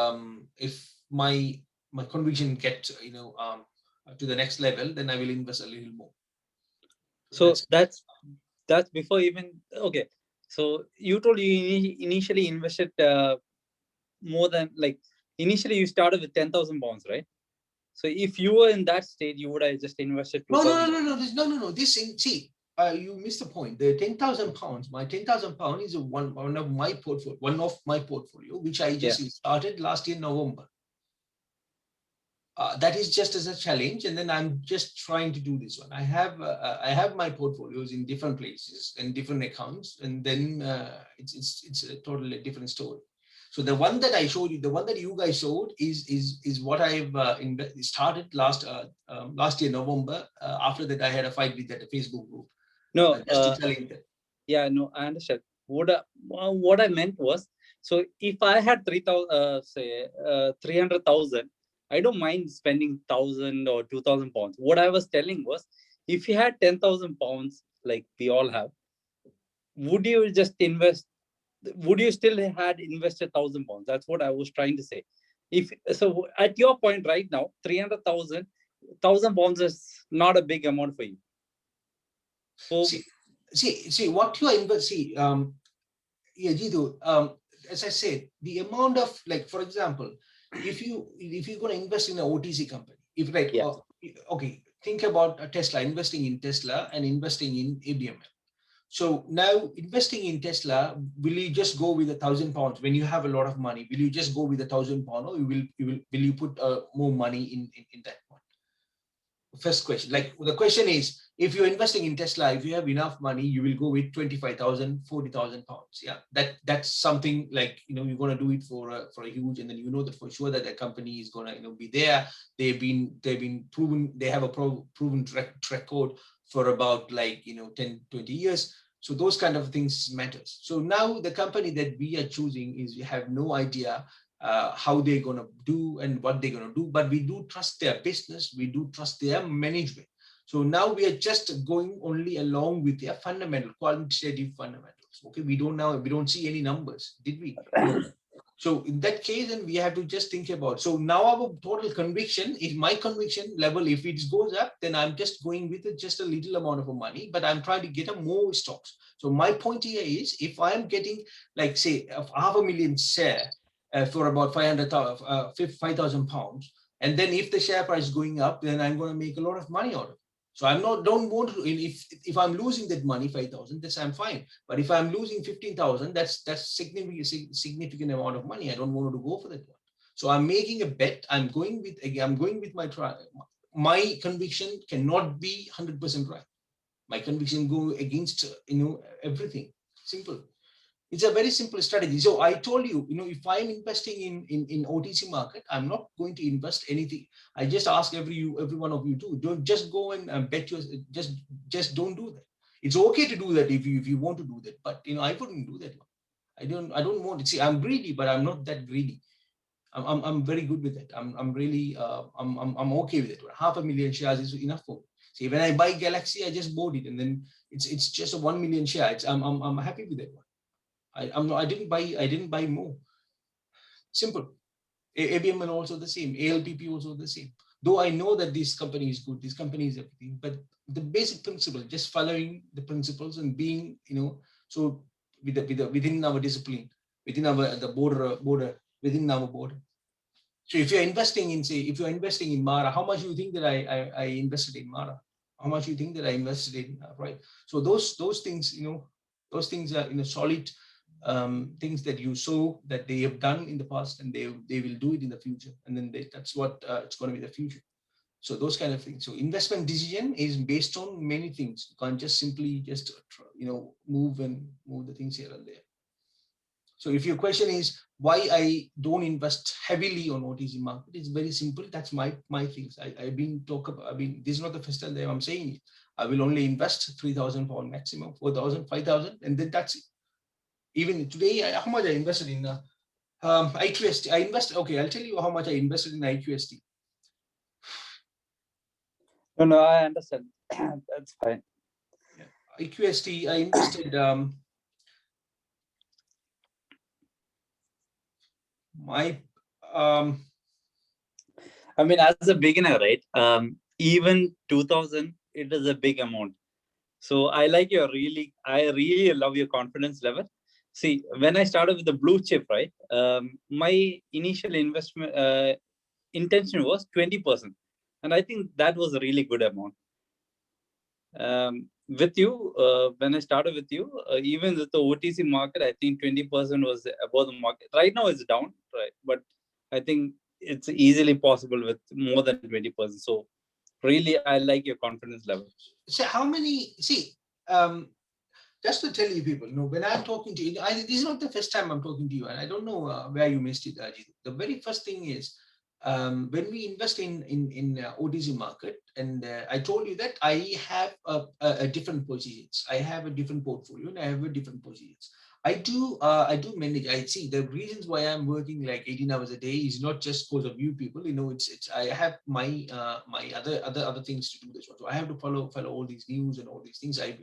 if my conviction gets to the next level, then I will invest a little more. So that's before even, okay. So you told you initially invested more than, like, initially you started with 10,000 pounds, right? So if you were in that state, you would have just invested 2,000. No. You missed the point. The 10,000 pounds. My 10,000 pounds is one of my portfolio, which I just started last year November. That is just as a challenge, and then I'm just trying to do this one. I have my portfolios in different places and different accounts, and then it's a totally different story. So the one that I showed you, the one that you guys showed, is what I've started last year November. After that, I had a fight with that Facebook group. No, just telling that. Yeah, no, I understand. What I meant was, so if I had 300,000, I don't mind spending 1,000 or 2,000 pounds. What I was telling was, if you had 10,000 pounds, like we all have, would you just invest? Would you still had invested 1,000 pounds? That's what I was trying to say. If so, at your point right now, 300,000, 1,000 pounds is not a big amount for you. So see what you invest. Jitu, as I said, the amount of, like, for example, if you're going to invest in an OTC company, okay, think about a Tesla, investing in Tesla and investing in ABML. So now investing in Tesla, will you just go with 1,000 pounds when you have a lot of money? Will you just go with 1,000 pounds, or will you put more money in that one? First question. Like, the question is, if you're investing in Tesla, if you have enough money, you will go with 25,000, 40,000 pounds. Yeah, that's something like, you're going to do it for a huge, and then that for sure that the company is going to be there. They've been proven. They have a proven track record for about 10, 20 years. So those kind of things matters. So now the company that we are choosing is, we have no idea how they're going to do and what they're going to do, but we do trust their business. We do trust their management. So now we are just going only along with their fundamental, quantitative fundamentals. Okay, we don't see any numbers, did we? No. So in that case, then we have to just think about. So now our total conviction is, my conviction level, if it goes up, then I'm just going with just a little amount of money, but I'm trying to get more stocks. So my point here is, if I'm getting, like, say, 500,000 share for about 5,000 pounds, and then if the share price is going up, then I'm going to make a lot of money out of it. So don't want to, if I'm losing that money, 5,000, that's, I'm fine. But if I'm losing 15,000, that's significant amount of money. I don't want to go for that one. So I'm making a bet. I'm going with my conviction cannot be 100% right. My conviction go against everything. Simple. It's a very simple strategy. So I told you, if I'm investing in OTC market, I'm not going to invest anything. I just ask every one of you to don't just go and bet your, just don't do that. It's okay to do that if you want to do that, but I wouldn't do that one. I don't want to see. I'm greedy, but I'm not that greedy. I'm very good with that. I'm really I'm okay with it. 500,000 shares is enough for me. See, when I buy Galaxy, I just bought it, and then it's just a 1 million shares. I'm happy with that one. I didn't buy more. Simple. ABM also the same. ALPP also the same. Though I know that this company is good, this company is everything, but the basic principle, just following the principles and being, so within our discipline, within our the border within our border. So if you're investing in Mara, how much do you think that I invested in Mara? How much do you think that I invested in, right? So those things, those things are solid things that you saw that they have done in the past, and they will do it in the future, and then that's what it's going to be the future. So those kind of things. So investment decision is based on many things. You can't just simply move the things here and there. So if your question is why I don't invest heavily on OTC market, it's very simple. That's my things. I've been this is not the first time that I'm saying it. I will only invest £3,000 maximum, 4,000, 5,000, and then that's it. Even today, how much I invested in IQST? Okay, I'll tell you how much I invested in IQST. No, I understand. That's fine. Yeah. IQST, I invested I mean, as a beginner, right? Even 2,000, it is a big amount. So I really love your confidence level. See, when I started with the blue chip, right? My initial investment intention was 20%. And I think that was a really good amount. With you, when I started with you, even with the OTC market, I think 20% was above the market. Right now it's down, right? But I think it's easily possible with more than 20%. So really, I like your confidence level. So just to tell you people, when I'm talking to you, this is not the first time I'm talking to you, and I don't know where you missed it, Ajit. The very first thing is, when we invest in OTC market, and I told you that I have a different positions. I have a different portfolio, and I have a different positions. I do manage. I see the reasons why I'm working like 18 hours a day is not just because of you people. It's I have my my other things to do this one. So I have to follow all these news and all these things. I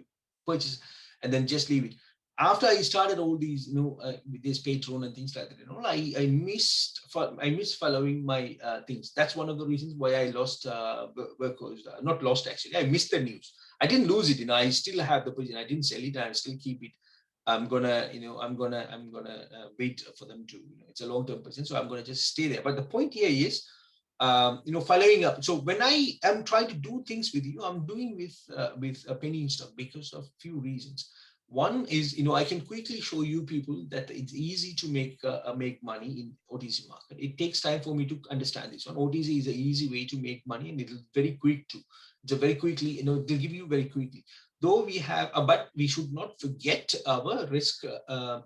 purchase and then just leave it. After I started all these, with this Patron and things like that, I missed following my things. That's one of the reasons why I lost not lost actually. I missed the news. I didn't lose it. I still have the position. I didn't sell it. I still keep it. I'm gonna wait for them to. It's a long-term position, so I'm gonna just stay there. But the point here is, following up. So when I am trying to do things with you, I'm doing with a penny stock because of few reasons. One is, I can quickly show you people that it's easy to make money in OTC market. It takes time for me to understand this one. OTC is an easy way to make money, and it's very quick too. It's a very quickly, they'll give you very quickly. Though we have, but we should not forget our risk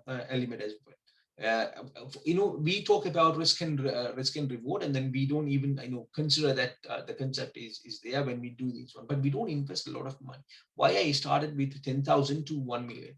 element as well. We talk about risk and reward, and then we don't even consider that the concept is there when we do this one. But we don't invest a lot of money. Why I started with 10,000 to 1 million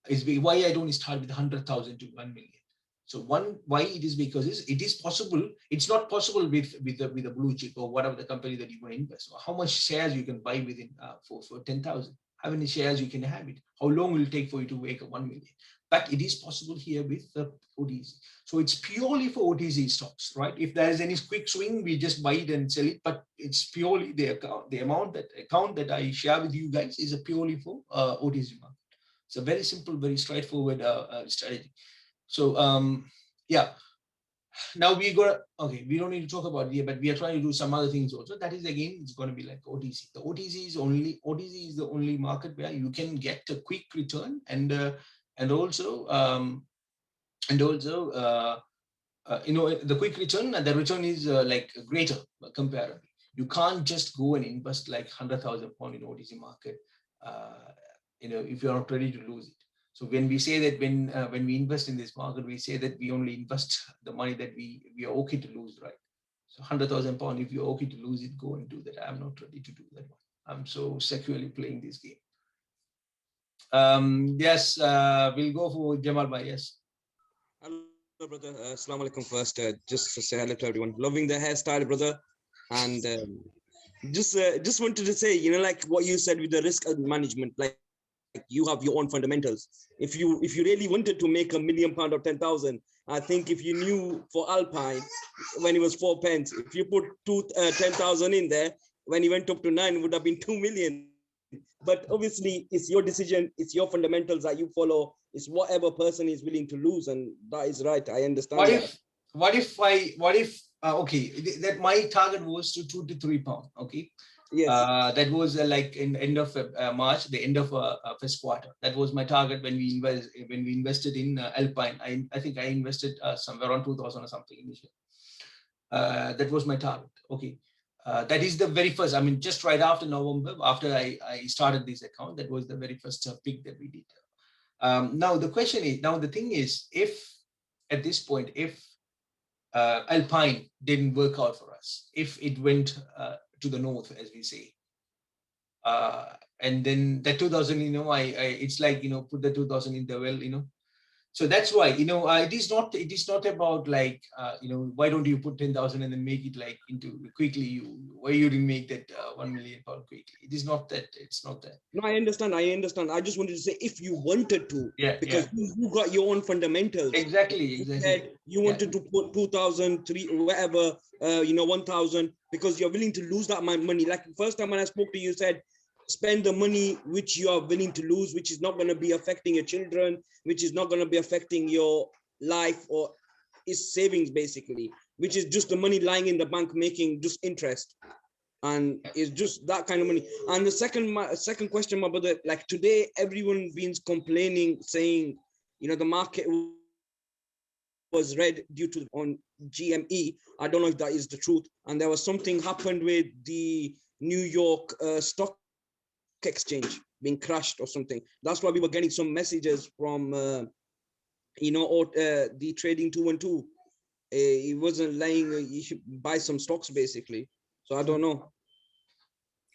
is why I don't start with 100,000 to 1 million. So why it is because it is possible. It's not possible with a blue chip or whatever the company that you want to invest. How much shares you can buy within for 10,000. How many shares you can have it? How long will it take for you to make a 1 million? But it is possible here with the OTC. So it's purely for OTC stocks, right? If there is any quick swing, we just buy it and sell it. But it's purely the account that I share with you guys is a purely for OTC market. It's a very simple, very straightforward strategy. So yeah. Now we don't need to talk about it here, but we are trying to do some other things also. That is again, it's going to be like OTC. The OTC is the only market where you can get a quick return and also the quick return, and the return is like greater comparably. You can't just go and invest like £100,000 in OTC market, if you're not ready to lose it. So when we say that when we invest in this market, we say that we only invest the money that we are okay to lose, right? So £100,000, if you're okay to lose it, go and do that. I'm not ready to do that one. I'm so securely playing this game. Yes, we'll go for Jamal Bhai. Yes. Hello, brother. Assalamu alaikum first. Just to say hello to everyone. Loving the hairstyle, brother. And just wanted to say, like what you said with the risk management, like you have your own fundamentals. If you really wanted to make £1 million or 10,000, I think if you knew for Alpine when it was 4 pence, if you put 10,000 in there, when he went up to 9, it would have been 2 million. But obviously, it's your decision, it's your fundamentals that you follow. It's whatever person is willing to lose, and that is right. I understand that. Okay, that my target was to £2 to £3. Okay. Yes. That was like in end of March, the end of first quarter. That was my target when we invested in Alpine. I think I invested somewhere around 2,000 or something initially. That was my target. Okay. That is the very first, I mean, just right after November, after I started this account, that was the very first pick that we did. Now the thing is, if at this point, if Alpine didn't work out for us, if it went to the north, as we say, and then that 2,000, it's like, put the 2,000 in the well, so that's why, it is not about like, why don't you put 10,000 and then make it like into quickly, why you didn't make that £1 million quickly. It is not that, it's not that. No, I understand. I just wanted to say, if you wanted to, because you got your own fundamentals. Exactly. You wanted to put 2,000, 3, whatever, 1,000, because you're willing to lose that money. Like the first time when I spoke to you, said, spend the money which you are willing to lose, which is not going to be affecting your children, which is not going to be affecting your life, or is savings basically, which is just the money lying in the bank making just interest. And it's just that kind of money. And the second question, my brother, like today, everyone been complaining, saying, the market was red due to on GME. I don't know if that is the truth. And there was something happened with the New York stock exchange being crashed or something. That's why we were getting some messages from, the trading 212. He wasn't laying, you should buy some stocks basically. So I don't know.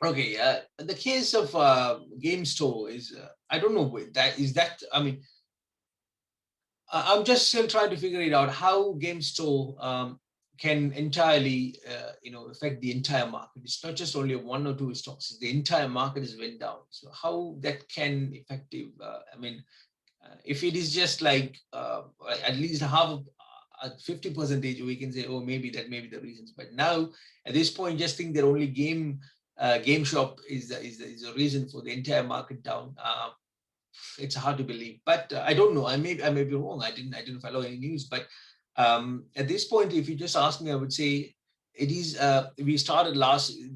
Okay, the case of GameStop is, I don't know, I mean, I'm just still trying to figure it out, how GameStop can entirely, affect the entire market. It's not just only 1 or 2 stocks, the entire market is went down. So how that can effective, if it is just like at least half of 50%, we can say, oh, maybe that may be the reasons. But now at this point, just think that only GameStop is the reason for the entire market down. It's hard to believe, but I don't know. I may be wrong. I didn't follow any news, but at this point, if you just ask me, I would say it is. We started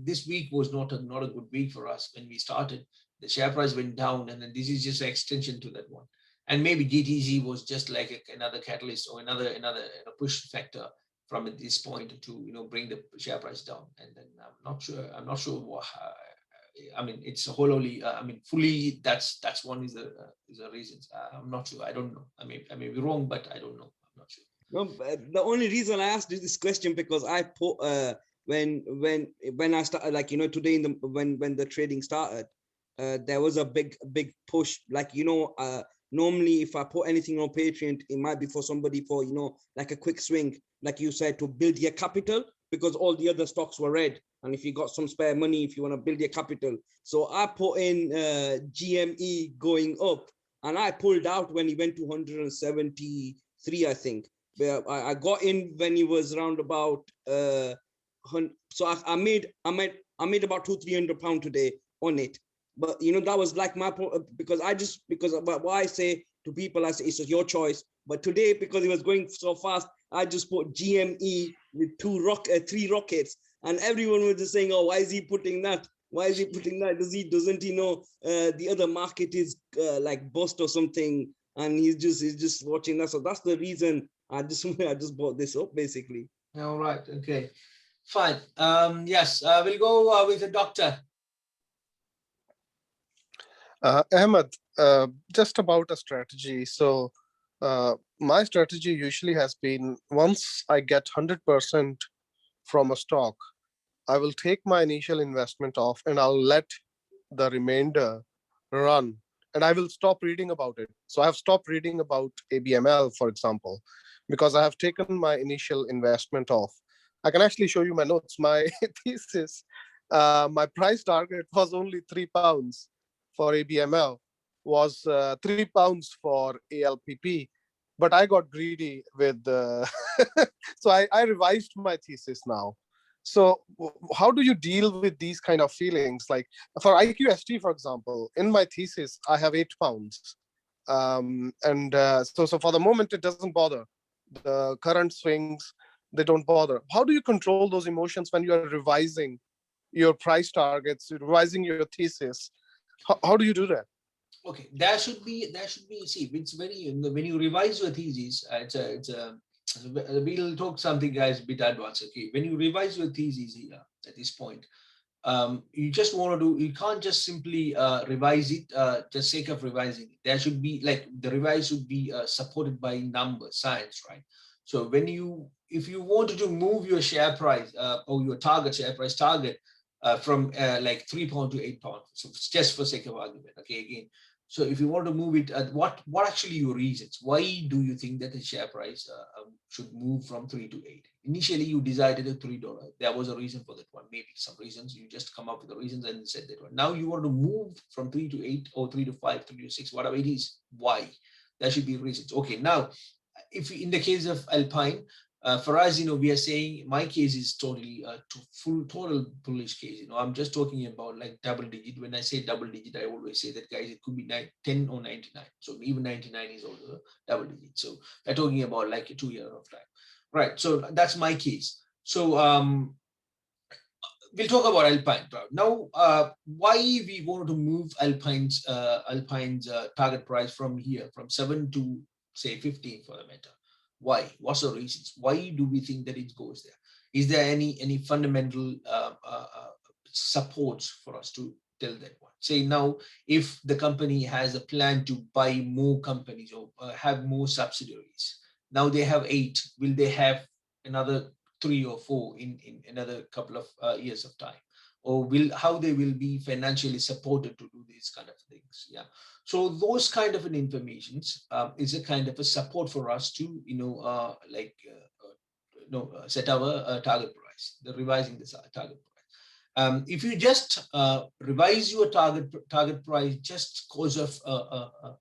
this week was not a good week for us. When we started, the share price went down, and then this is just an extension to that one. And maybe GTZ was just like another catalyst or another push factor from at this point to bring the share price down. And then I'm not sure what. I mean, it's wholly. I mean, fully. That's one is the reasons. I'm not sure. I don't know. I may be wrong, but I don't know. I'm not sure. No, the only reason I asked this question because I put when I started, like today when the trading started, there was a big push. Like normally if I put anything on Patreon, it might be for somebody for like a quick swing, like you said, to build your capital, because all the other stocks were red. And if you got some spare money, if you want to build your capital. So I put in GME going up, and I pulled out when he went to 173, I think. I got in when he was around about, so I made about £200-300 today on it. But that was like my point, because what I say to people, I say it's your choice. But today, because it was going so fast, I just put GME with 3 rockets, and everyone was just saying, "Oh, why is he putting that? Why is he putting that? Doesn't he know the other market is like bust or something?" And he's just watching that. So that's the reason I just bought this up basically. All right. Okay. Fine. Yes. We'll go with the doctor. Ahmed, just about a strategy. So my strategy usually has been, once I get 100% from a stock, I will take my initial investment off and I'll let the remainder run, and I will stop reading about it. So I have stopped reading about ABML, for example, because I have taken my initial investment off. I can actually show you my notes. My thesis, my price target was only £3 for ABML, was £3 for ALPP, but I got greedy with so I revised my thesis now. So how do you deal with these kind of feelings? Like for IQST, for example, in my thesis, I have £8. So for the moment, it doesn't bother. The current swings, they don't bother. How do you control those emotions when you are revising your price targets, revising your thesis? How do you do that? Okay, there should be, see, it's very, when you revise your thesis, we'll talk something guys a bit advanced. Okay, when you revise your thesis here at this point, you just want to do, you can't just simply revise it just sake of revising it. There should be, like, the revise should be supported by numbers, science, right? So when you, if you wanted to move your share price or your target share price target from like £3 to £8, so just for sake of argument, okay, again, so if you want to move it, what actually your reasons? Why do you think that the share price should move from 3 to 8? Initially, you decided at $3. There was a reason for that one. Maybe some reasons. You just come up with the reasons and said that one. Now you want to move from 3 to 8 or 3 to 5, 3 to 6, whatever it is. Why? There should be reasons. Okay, now, if in the case of Alpine, for us, we are saying my case is totally total bullish case. I'm just talking about like double digit. When I say double digit, I always say that, guys, it could be 10 or 99. So even 99 is also double digit. So we're talking about like a 2 year of time, right? So that's my case. So we'll talk about Alpine now. Why we want to move Alpine's target price from here, from 7 to say 15 for the matter? Why? What's the reasons? Why do we think that it goes there? Is there any fundamental supports for us to tell that one? Say now, if the company has a plan to buy more companies or have more subsidiaries, now they have 8. Will they have another 3 or 4 in another couple of years of time? Or how they will be financially supported to do these kind of things? Yeah. So those kind of an informations is a kind of a support for us to set our target price, the revising the target price. If you just revise your target price just because of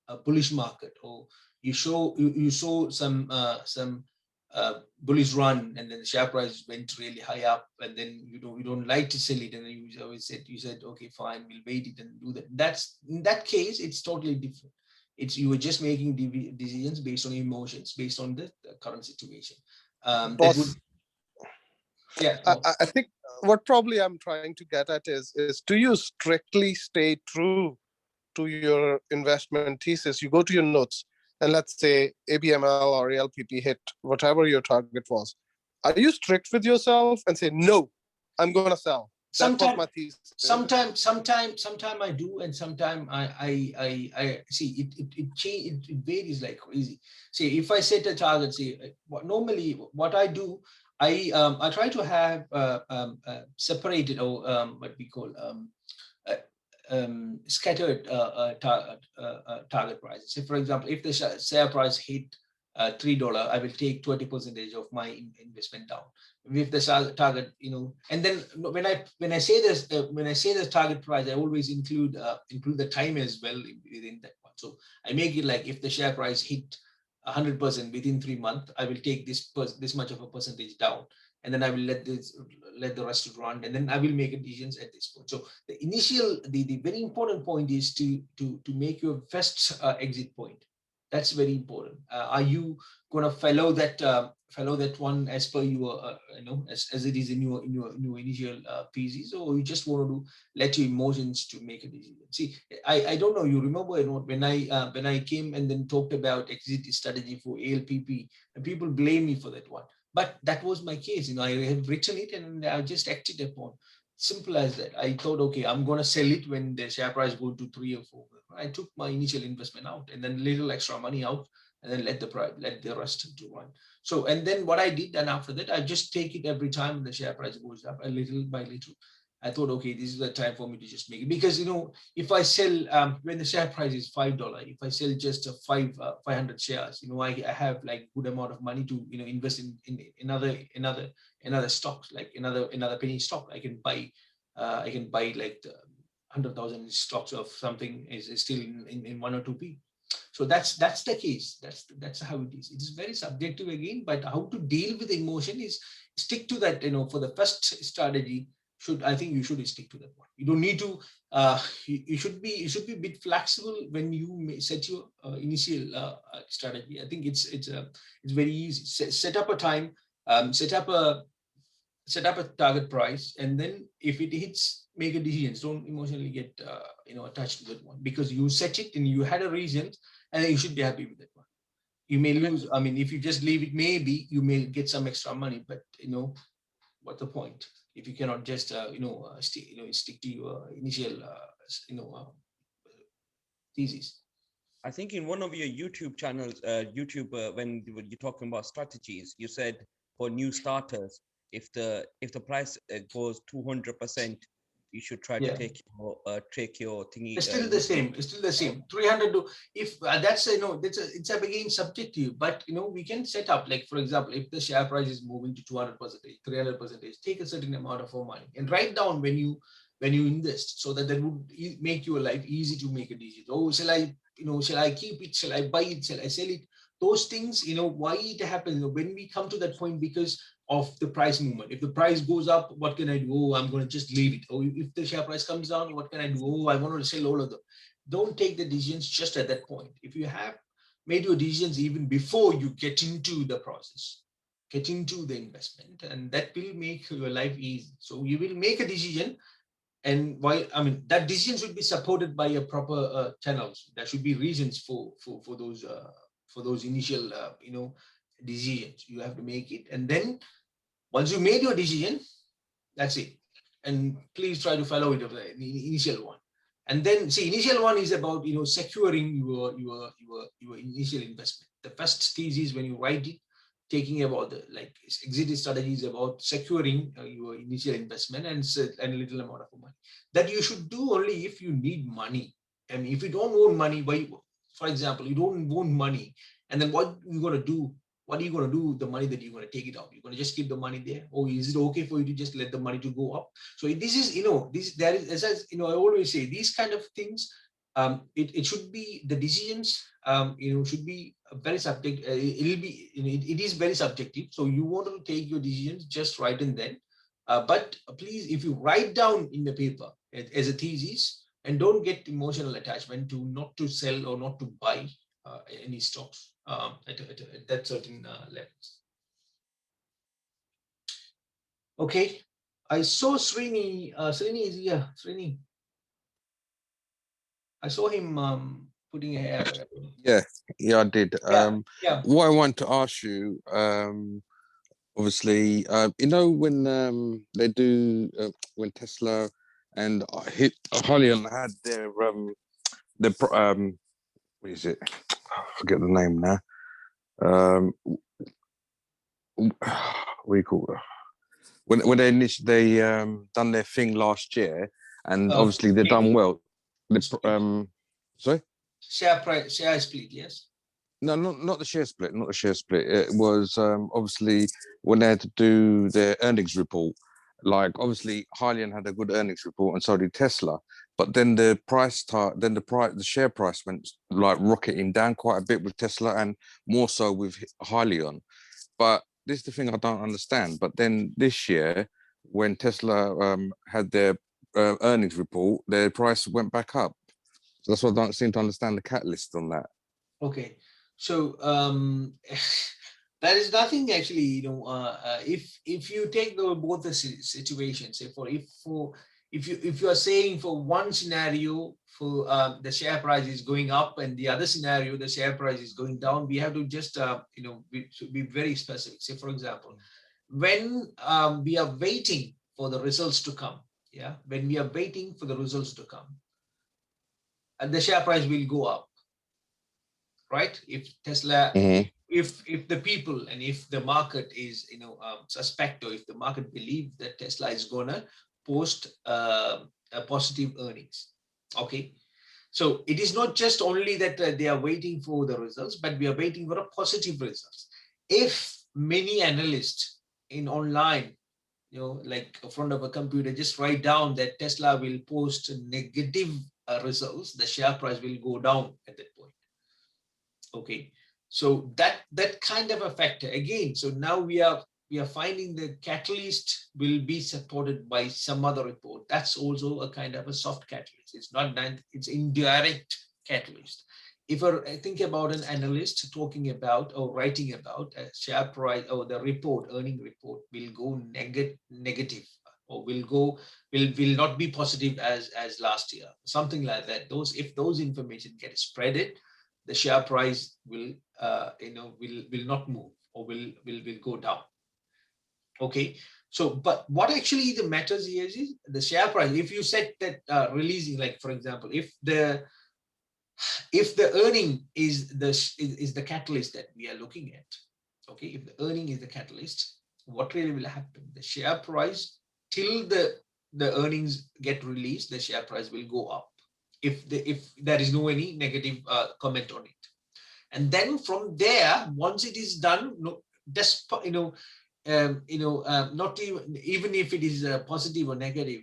a bullish market, or you saw some bullish run, and then the share price went really high up, and then you don't like to sell it, and then you said okay, fine, we'll wait it and do that. That's, in that case, it's totally different. It's, you were just making decisions based on emotions, based on the current situation. I think what probably I'm trying to get at is do you strictly stay true to your investment thesis? You go to your notes, and let's say ABML or ALPP hit whatever your target was. Are you strict with yourself and say, no, I'm going to sell? Sometimes my thesis. Sometime I do, and sometime I see it varies like crazy. See, if I set a target, normally what I do, I try to have separated, or what we call scattered target prices. So, for example, if the share price hit $3, I will take 20% of my investment down. With the target, and then when I say this, the target price, I always include the time as well within that one. So I make it like, if the share price hit 100% within 3 months, I will take this much of a percentage down, and then I will let the rest run, and then I will make decisions at this point. So the very important point is to make your first exit point. That's very important. Are you going to follow that one as per your as it is in your initial pieces, or you just want to let your emotions to make a decision? See, I don't know. You remember when I came and then talked about exit strategy for ALPP, and people blame me for that one. But that was my case. I have written it and I just acted upon. Simple as that. I thought, okay, I'm going to sell it when the share price go to 3 or 4. I took my initial investment out, and then little extra money out, and then let the rest to run. So, and then what I did, and after that, I just take it every time the share price goes up a little by little. I thought, okay, this is the time for me to just make it, because if I sell when the share price is $5, if I sell just 500 shares, I have like good amount of money to invest in another stocks, like another penny stock. I can buy like 100,000 stocks of something is still in 1 or 2p. So that's the case. That's how it is. It is very subjective again, but how to deal with emotion is stick to that. For the first strategy, I think you should stick to that one. You don't need to. You should be a bit flexible when you set your initial strategy. I think it's very easy. Set up a time. Set up a target price, and then if it hits, make a decision. Don't emotionally get attached to that one, because you set it and you had a reason, and then you should be happy with that one. You may lose. I mean, if you just leave it, maybe you may get some extra money, but what's the point if you cannot just stick to your initial thesis. I think in one of your YouTube channels, when you're talking about strategies, you said for new starters, if the price goes 200%, you should try to take your thingy. It's still the same. It's still the same. 300 to, if that's it's again subjective, but we can set up, like, for example, if the share price is moving to 200%, 300%, take a certain amount of money and write down when you invest, so that would make your life easy to make a decision. Oh, shall I keep it? Shall I buy it? Shall I sell it? Those things, why it happens when we come to that point, because of the price movement. If the price goes up, what can I do? Oh, I'm going to just leave it. Or if the share price comes down, what can I do? Oh, I want to sell all of them. Don't take the decisions just at that point. If you have made your decisions even before you get into the process, get into the investment, and that will make your life easy. So you will make a decision, and that decision should be supported by a proper channels. There should be reasons for those initial decisions. You have to make it, and then once you made your decision, that's it. And please try to follow it of the initial one. And then initial one is about securing your initial investment. The first thesis, when you write it, taking about the exit strategies, about securing your initial investment and a little amount of money. That you should do only if you need money. I mean, if you don't want money, for example, you don't want money, and then what are you going to do? What are you going to do with the money that you're going to take it out? You're going to just keep the money there, or is it okay for you to just let the money to go up? So this is, there is, as I always say, these kind of things. It should be the decisions. Should be very subjective. It is very subjective. So you want to take your decisions just right and then. But please, if you write down in the paper as a thesis, and don't get emotional attachment to not to sell or not to buy any stocks at that certain levels. Okay, I saw Srini. Srini is here. Srini, I saw him putting a hair. Yeah, I did. Yeah. What I want to ask you, obviously, when they do when Tesla and Hyliion had their what is it? I forget the name now. What do you call it? When they done their thing last year, and obviously they've done well. Sorry? Share split, yes. No, not the share split. Not the share split. It was obviously when they had to do their earnings report. Like, obviously, Hyliion had a good earnings report, and so did Tesla. But then the share price went like rocketing down quite a bit with Tesla, and more so with Hyliion. But this is the thing I don't understand. But then this year, when Tesla had their earnings report, their price went back up. So that's why I don't seem to understand the catalyst on that. Okay, so there is nothing actually. If you take both the situations, if you are saying for one scenario for the share price is going up, and the other scenario the share price is going down, we have to just be very specific. Say, for example, when we are waiting for the results to come, when we are waiting for the results to come, and the share price will go up, right? If Tesla, if the people and if the market is suspect, or if the market believes that Tesla is gonna post a positive earnings. Okay. So it is not just only that they are waiting for the results, but we are waiting for a positive results. If many analysts in online, like in front of a computer, just write down that Tesla will post negative results, the share price will go down at that point. Okay, so that kind of a factor again. So now we are finding the catalyst will be supported by some other report. That's also a kind of a soft catalyst. It's not that, it's indirect catalyst. If I think about an analyst talking about or writing about a share price or the report, earning report will go negative or will not be positive as last year, something like that. If those information get spreaded, the share price will not move or will go down. Okay, so but what actually the matters here is the share price. If you set that releasing, like for example, if the earning is the catalyst that we are looking at, okay, if the earning is the catalyst, what really will happen? The share price till the earnings get released, the share price will go up. If there is no any negative comment on it, and then from there, once it is done, not even if it is positive or negative,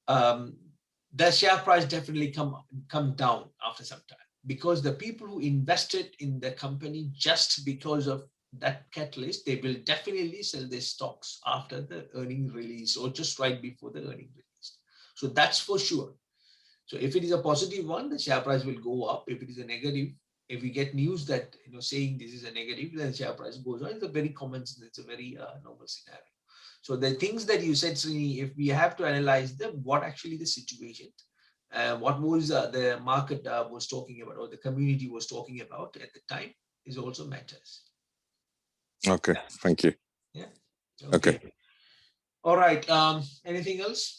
the share price definitely come down after some time, because the people who invested in the company just because of that catalyst, they will definitely sell their stocks after the earning release or just right before the earning release. So that's for sure. So if it is a positive one, the share price will go up. If it is a negative, if we get news that saying this is a negative, then the share price goes on. It's a very common, it's a very normal scenario. So the things that you said, Srini, if we have to analyze them, what actually the situation, what was the market was talking about or the community was talking about at the time is also matters. Okay, thank you. Yeah. Okay. All right. Anything else?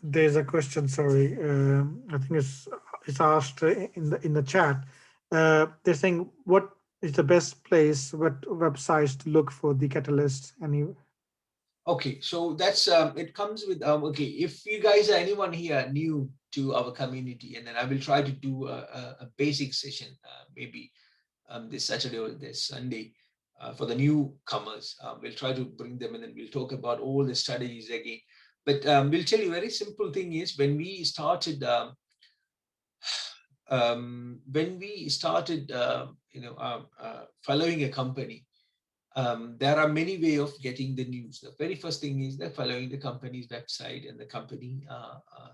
There's a question, sorry. I think it's asked in the chat. They're saying, what is the best place, what websites to look for the catalyst? Okay, so that's it comes with okay, if you guys are anyone here new to our community, and then I will try to do a basic session maybe this Saturday or this Sunday for the newcomers. We'll try to bring them and then we'll talk about all the strategies again. But we'll tell you a very simple thing is when we started following a company, there are many ways of getting the news. The very first thing is that following the company's website and the company,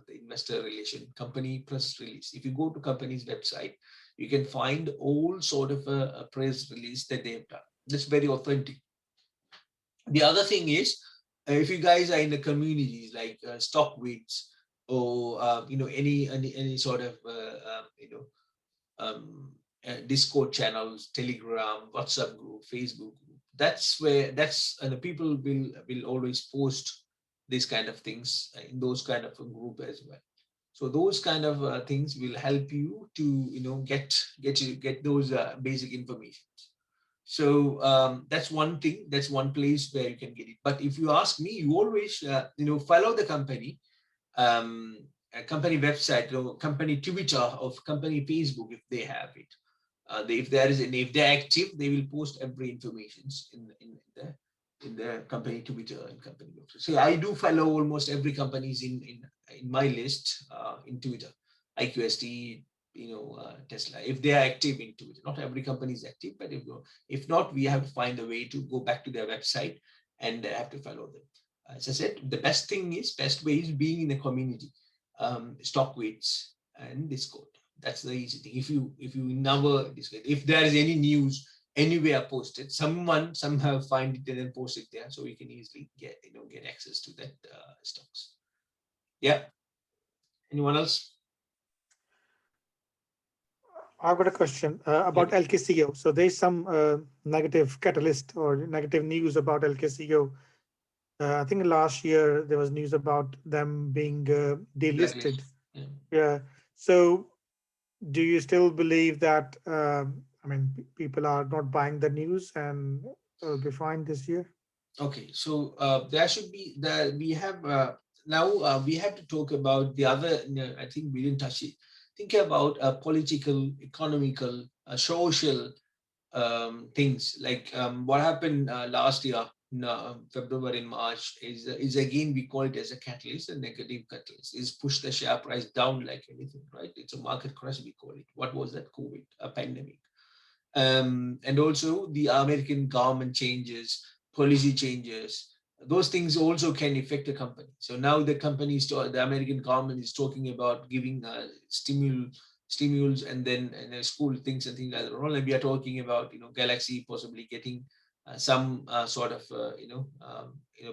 the investor relation, company press release. If you go to company's website, you can find all sort of a press release that they've done. That's very authentic. The other thing is, if you guys are in the communities like StockWiz or any sort of Discord channels, Telegram, WhatsApp group, Facebook group, that's where the people will always post these kind of things in those kind of a group as well. So those kind of things will help you to get those basic information. So that's one thing. That's one place where you can get it. But if you ask me, you always follow the company, a company website, or company Twitter, or company Facebook if they have it. If they're active, they will post every information in the company Twitter and company website. So I do follow almost every companies in my list in Twitter, IQST, Tesla, if they are active in Twitter. Not every company is active, but if not, we have to find a way to go back to their website and have to follow them. As I said, the best way is being in a community, StockWiz and Discord. That's the easy thing. If you never Discord, if there is any news anywhere posted, someone somehow find it and then post it there, so we can easily get access to that stocks. Yeah. Anyone else? I've got a question about LKCO. So there's some negative catalyst or negative news about LKCO. I think last year there was news about them being delisted. Yeah. So do you still believe that, I mean, people are not buying the news and it'll be fine this year. Okay, so there should be we have now we have to talk about the other. I think we didn't touch it. Think about political, economical, social things like what happened last year in February and March is again we call it as a catalyst, a negative catalyst. Is push the share price down like anything, right? It's a market crash we call it. What was that? COVID, a pandemic. And also the American government changes, policy changes, those things also can affect a company. So now the the American government is talking about giving stimulus and then school things and things like that. Only we are talking about Galaxy possibly getting some sort of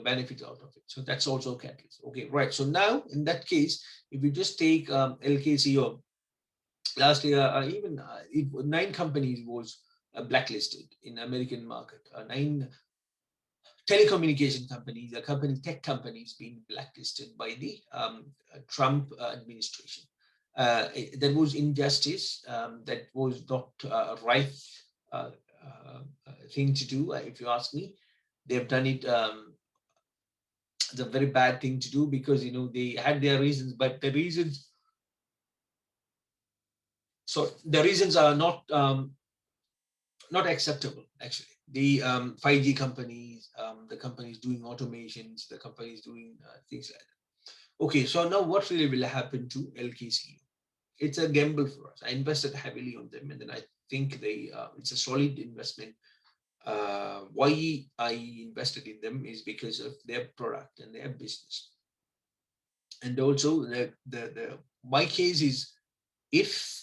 benefit out of it. So that's also a catalyst. Okay, right. So now in that case, if you just take LKCO. Last year, even 9 companies was blacklisted in American market. 9 telecommunication companies, tech companies being blacklisted by the Trump administration. That was injustice. That was not a right thing to do, if you ask me. They've done it. It's a very bad thing to do because they had their reasons, but the reasons. So the reasons are not acceptable, actually. The 5G companies, the companies doing automations, the companies doing things like that. Okay, so now what really will happen to LKCU? It's a gamble for us. I invested heavily on them, and then I think it's a solid investment. Why I invested in them is because of their product and their business. And also my case is if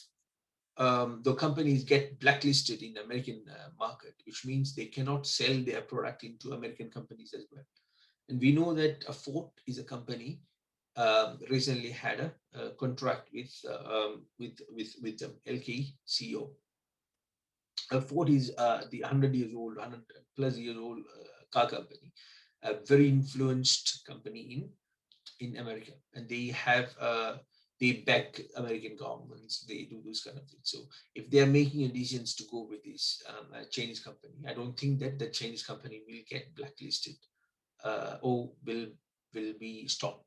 the companies get blacklisted in the American market, which means they cannot sell their product into American companies as well. And we know that Ford is a company recently had a contract with them, LKCO. Ford is the 100 years old, 100 plus years old car company, a very influenced company in America, and they back American governments. They do those kind of things. So if they are making decisions to go with this Chinese company, I don't think that the Chinese company will get blacklisted or will be stopped,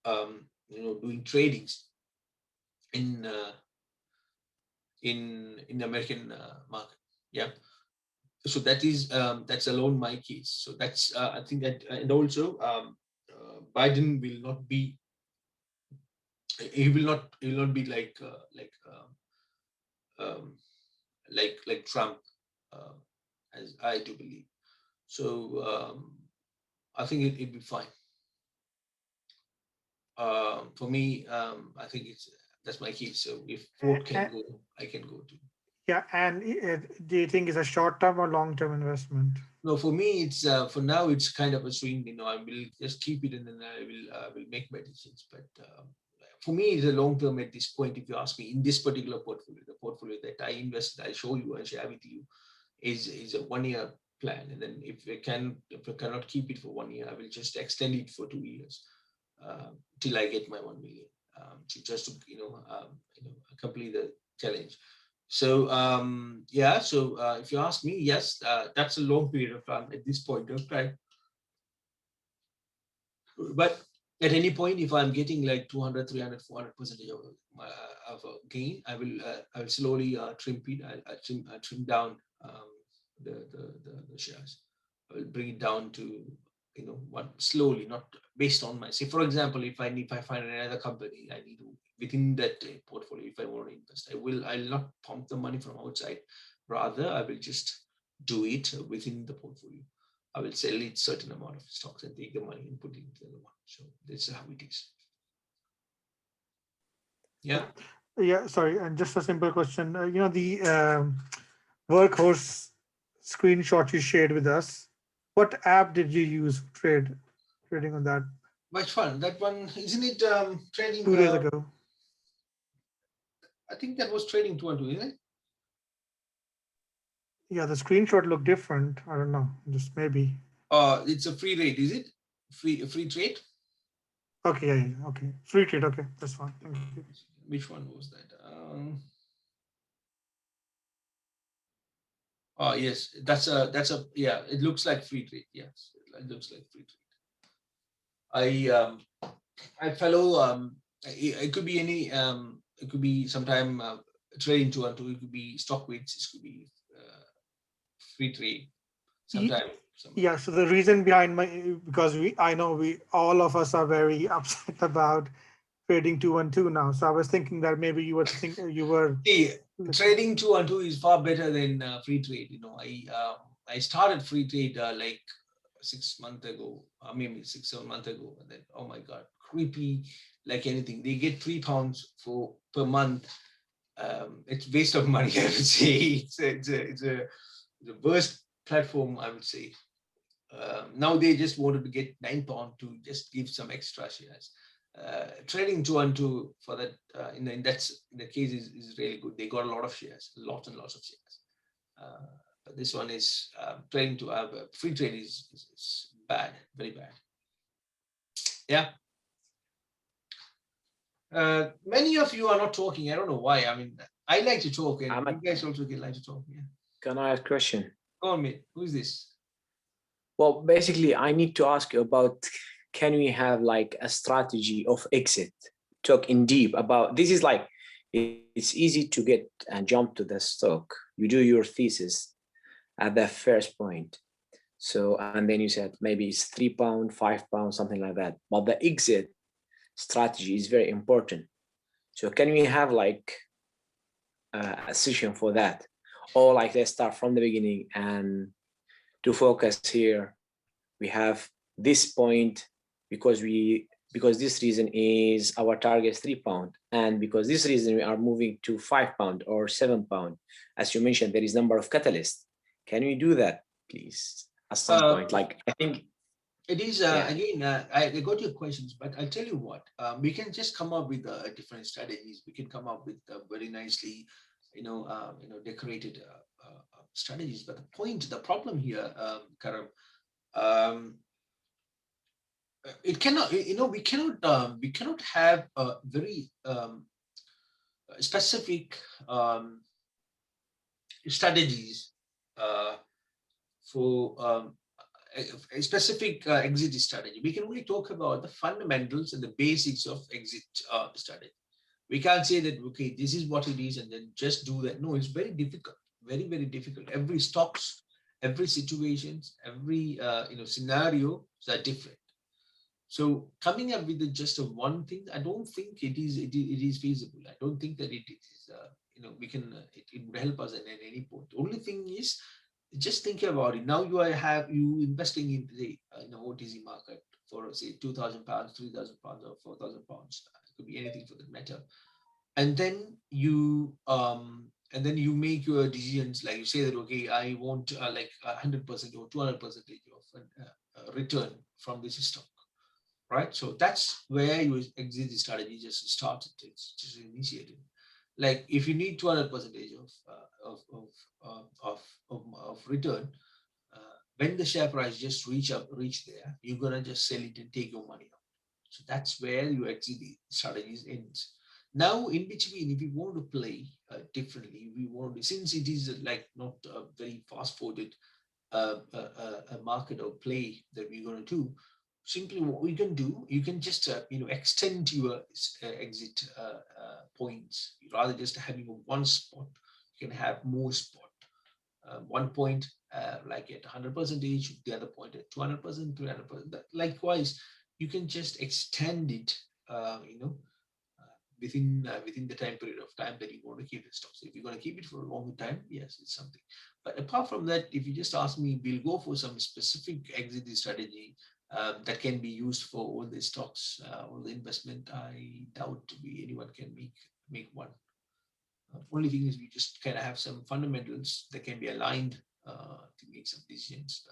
doing tradings in American market. Yeah. So that's alone my case. So that's I think that, and also Biden will not be. He will not be like Trump, as I do believe. So I think it'd be fine. For me, I think that's my case. So if Ford can go, I can go too. Yeah, and do you think it's a short-term or long-term investment? No, for me, it's for now it's kind of a swing. I will just keep it and then I will make my decisions. But for me, it's a long term at this point. If you ask me, in this particular portfolio, the portfolio that I invested, I show you and share with you, is a 1-year plan. And then if I cannot keep it for 1 year, I will just extend it for 2 years till I get my 1 million, to complete the challenge. So yeah, so if you ask me, yes, that's a long period of time at this point of time. But at any point, if I'm getting like 200, 300, 400% of a gain, I will slowly trim it. I trim down the shares. I will bring it down to slowly, not based on my. Say, for example, if I find another company, I need to within that portfolio. If I want to invest, I'll not pump the money from outside. Rather, I will just do it within the portfolio. I will sell it certain amount of stocks and take the money and put it into the other one. So that's how it is. Yeah. Yeah, sorry, and just a simple question. The workhorse screenshot you shared with us. What app did you use for trading on that? Which one? That one, isn't it trading? 2 days ago. I think that was trading 212, isn't it? Yeah, the screenshot looked different. I don't know, just maybe. It's a free rate, is it? Free trade? Okay, yeah, okay. Free trade, okay, that's fine. Thank you. Which one was that? Oh yes, that's a yeah. It looks like free trade. Yes, it looks like free trade. I follow. It could be any. It could be sometime trading 2-on-2. It could be stock weights. It could be free trade. Sometime. Yeah. So the reason behind because I know all of us are very upset about trading 2-on-2 now. So I was thinking that maybe you were See, trading 2-on-2 is far better than free trade. You know, I started free trade like 6 months ago, maybe 6-7 months ago, and then oh my god, creepy like anything. They get £3 per month. It's waste of money. I would say it's a worst platform. I would say. Now they just wanted to get £9 to just give some extra shares. Trading 2-on-2 for that in the case is really good. They got a lot of shares, lots and lots of shares. But this one is trading to have free trade is bad, very bad. Yeah. Many of you are not talking. I don't know why. I mean, I like to talk, and you guys also like to talk. Yeah. Can I ask a question? Go on, mate. Who is this? Well, basically, I need to ask you about, can we have like a strategy of exit? Talk in deep about, this is like, it's easy to get and jump to the stock. You do your thesis at the first point. So, and then you said maybe it's £3, £5, something like that. But the exit strategy is very important. So can we have like a session for that? Or like let's start from the beginning and to focus here, we have this point because this reason is our target is £3, and because this reason we are moving to £5 or £7. As you mentioned, there is number of catalysts. Can we do that, please? At some point, like I think it is again. I got your questions, but I'll tell you what. We can just come up with different strategies. We can come up with very nicely, decorated strategies. But the problem here, Karam, it cannot. We cannot have a very specific strategies for a specific exit strategy. We can only talk about the fundamentals and the basics of exit strategy. We can't say that, okay, this is what it is and then just do that. No, it's very difficult, very, very difficult. Every stocks, every situations, every scenarios are different. So coming up with just a one thing, I don't think it is feasible. I don't think that it is, we can, it would help us at any point. The only thing is, just think about it. Now you investing in the OTC market for say £2,000, £3,000, or £4,000. It could be anything for that matter. And then you make your decisions, like you say that, okay, I want like 100% or 200% of return from this stock, right? So that's where your exit strategy just started. It's just initiated. Like if you need 200% of return, when the share price just reach there, you're gonna just sell it and take your money out. So that's where your exit strategies ends. Now in between, if you want to play differently, since it is like not a very fast forwarded a market or play that we're going to do. Simply what we can do, you can just extend your exit points. Rather just having one spot, you can have more spot. One point like at 100%, the other point at 200%, 300%. Likewise, you can just extend it, within the time period of time that you want to keep the stock. So if you're going to keep it for a longer time, yes, it's something. But apart from that, if you just ask me, we'll go for some specific exit strategy that can be used for all the stocks, all the investment. I doubt anyone can make one. Only thing is we just kind of have some fundamentals that can be aligned to make some decisions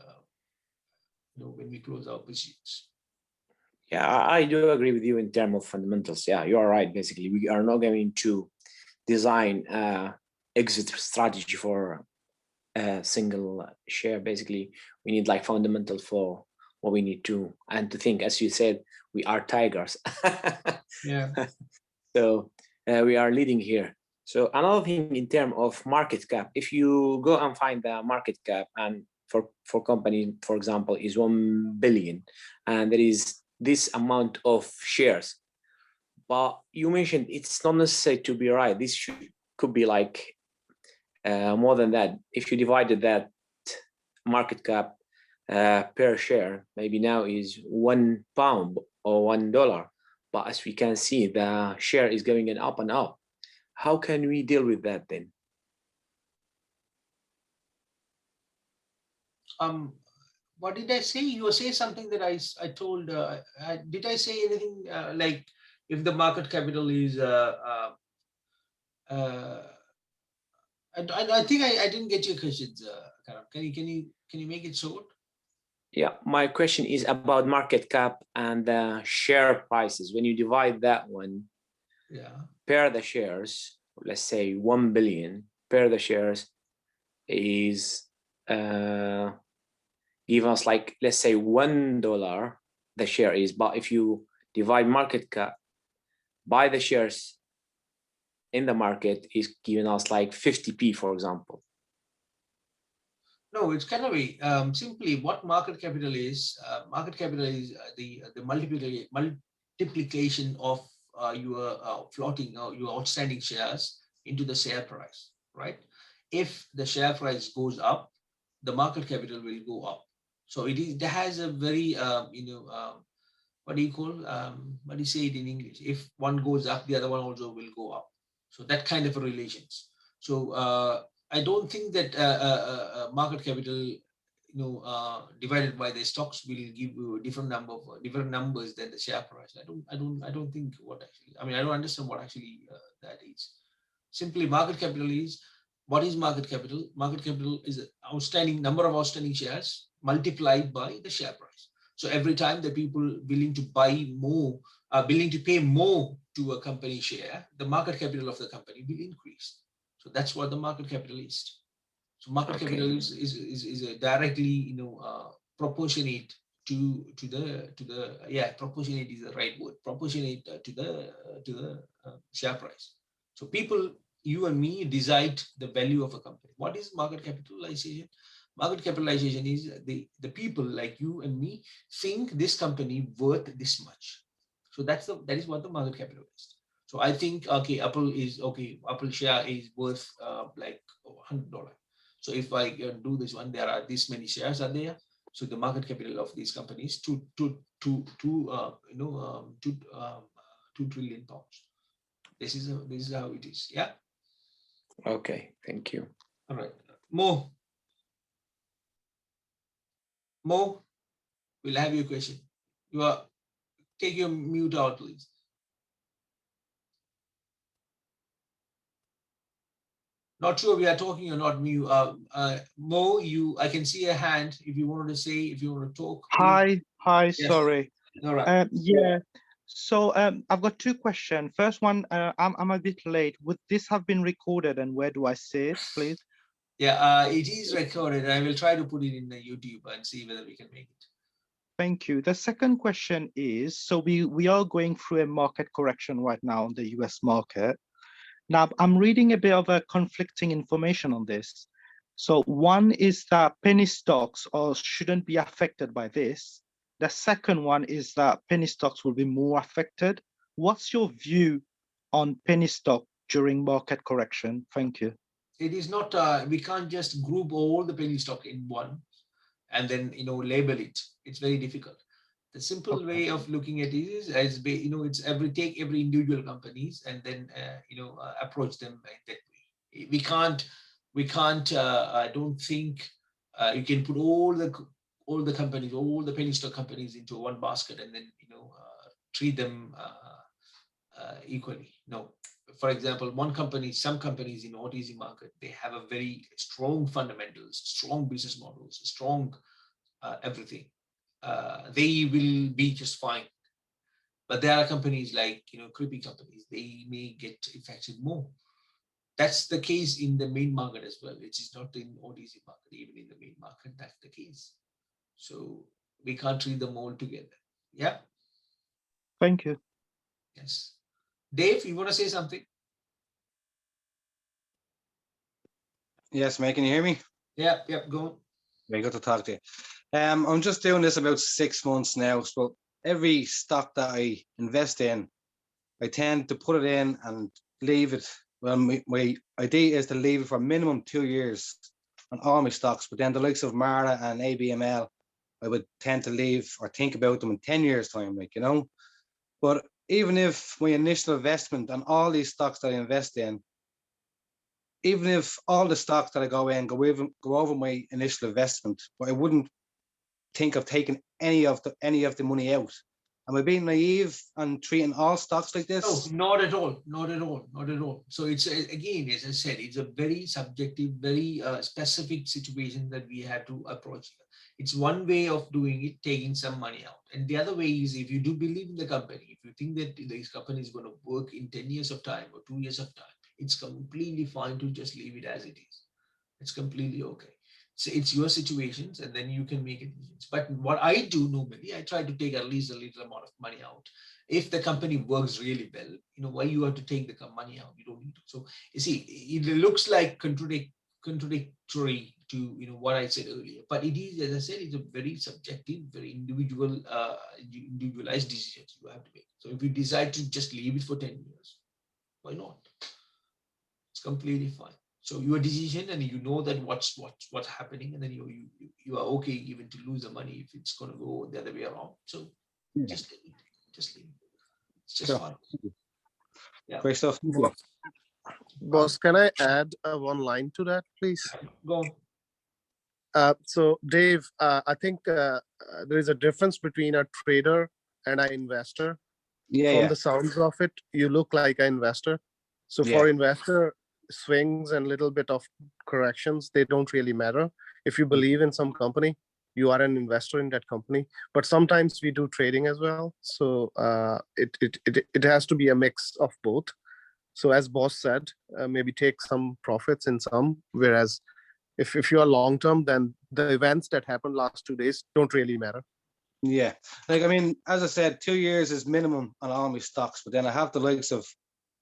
when we close our positions. Yeah, I do agree with you in terms of fundamentals. Yeah, you are right. Basically, we are not going to design exit strategy for a single share. Basically, we need like fundamental for what we need to, and to think, as you said, we are tigers. Yeah. So we are leading here. So another thing in terms of market cap, if you go and find the market cap and for company, for example, is 1 billion, and there is this amount of shares, but you mentioned it's not necessary to be right. This could be like more than that. If you divided that market cap per share, maybe now is £1 or $1, but as we can see, the share is going up and up. How can we deal with that then? What did I say? You were saying something that I told. Did I say anything like if the market capital is? I think I didn't get your questions. Karam. Can you make it short? Yeah, my question is about market cap and the share prices. When you divide that one, per the shares, let's say 1 billion per the shares is give us like, let's say $1 the share is, but if you divide market cap by the shares in the market is giving us like 50p, for example. No, it's kind of a simply what market capital is. Market capital is the multiplication of your floating or your outstanding shares into the share price, right? If the share price goes up, the market capital will go up. So it has a very what do you call what do you say it in English? If one goes up, the other one also will go up. So that kind of a relations. So I don't think that market capital, divided by the stocks will give you a different numbers than the share price. I don't think what actually. I mean, I don't understand what actually that is. Simply, market capital is what is market capital? Market capital is outstanding number of outstanding shares multiplied by the share price. So every time the people willing to buy more, willing to pay more to a company share, the market capital of the company will increase. So that's what the market capital is. So market capital is a directly proportionate to the proportionate is the right word, proportionate to the share price. So people, you and me, decide the value of a company. What is market capitalization? Market capitalization is the people like you and me think this company worth this much. So that is what the market capital is. So I think Apple share is worth like $100. So if I do this one, there are this many shares are there. So the market capital of these companies £2 trillion. This is how it is. Yeah. Okay, thank you. All right. Mo, we'll have your question. Take your mute out, please. Not sure we are talking or not. Mo, I can see a hand. If you wanted to say, if you want to talk. Hi, yes. Sorry. All right. Yeah. So I've got two questions. First one, I'm a bit late. Would this have been recorded, and where do I see it, please? Yeah, it is recorded. I will try to put it in the YouTube and see whether we can make it. Thank you. The second question is, so we are going through a market correction right now on the US market. Now, I'm reading a bit of a conflicting information on this. So one is that penny stocks shouldn't be affected by this. The second one is that penny stocks will be more affected. What's your view on penny stock during market correction? Thank you. It is not, we can't just group all the penny stock in one and then, label it. It's very difficult. The simple way of looking at it is as it's take every individual companies and then approach them like that way. We can't. I don't think you can put all the companies, all the penny stock companies into one basket and then treat them equally. No. For example, some companies in OTC market, they have a very strong fundamentals, strong business models, strong everything. They will be just fine. But there are companies like, creepy companies, they may get affected more. That's the case in the main market as well. It is not in OTC market, even in the main market, that's the case. So we can't treat them all together. Yeah. Thank you. Yes. Dave, you want to say something? Yes, mate, can you hear me? Yeah, go on. Very good to talk to you. I'm just doing this about 6 months now. So every stock that I invest in, I tend to put it in and leave it. Well, my idea is to leave it for minimum 2 years on all my stocks. But then the likes of Mara and ABML, I would tend to leave or think about them in 10 years' time, like, you know. But even if my initial investment on all these stocks that I invest in, even if all the stocks that I go in go over my initial investment, but I wouldn't think of taking any of the money out. Am I being naive and treating all stocks like this? No, not at all. Not at all. Not at all. So it's again, as I said, it's a very subjective, very specific situation that we have to approach here. It's one way of doing it, taking some money out. And the other way is if you do believe in the company, if you think that this company is going to work in 10 years of time or 2 years of time, it's completely fine to just leave it as it is. It's completely okay. So it's your situations and then you can make it. But what I do normally, I try to take at least a little amount of money out. If the company works really well, you know, why you have to take the money out? You don't need to. So you see, it looks like contradictory to, you know, what I said earlier, but it is, as I said, it's a very subjective, very individualized decisions you have to make. So if you decide to just leave it for 10 years, why not? It's completely fine. So your decision, and you know that what's happening, and then you are okay even to lose the money if it's going to go the other way around. So just leave it. Just leave it. It's just fine. Yeah. Great stuff. Boss, can I add one line to that, please? Go on. So Dave, I think there is a difference between a trader and an investor. From the sounds of it, you look like an investor. So for investor, swings and little bit of corrections, they don't really matter. If you believe in some company, you are an investor in that company. But sometimes we do trading as well. So it has to be a mix of both. So as boss said, maybe take some profits in some, whereas if you are long term, then the events that happened last 2 days don't really matter. Yeah, like I mean, as I said, 2 years is minimum on all my stocks, but then I have the likes of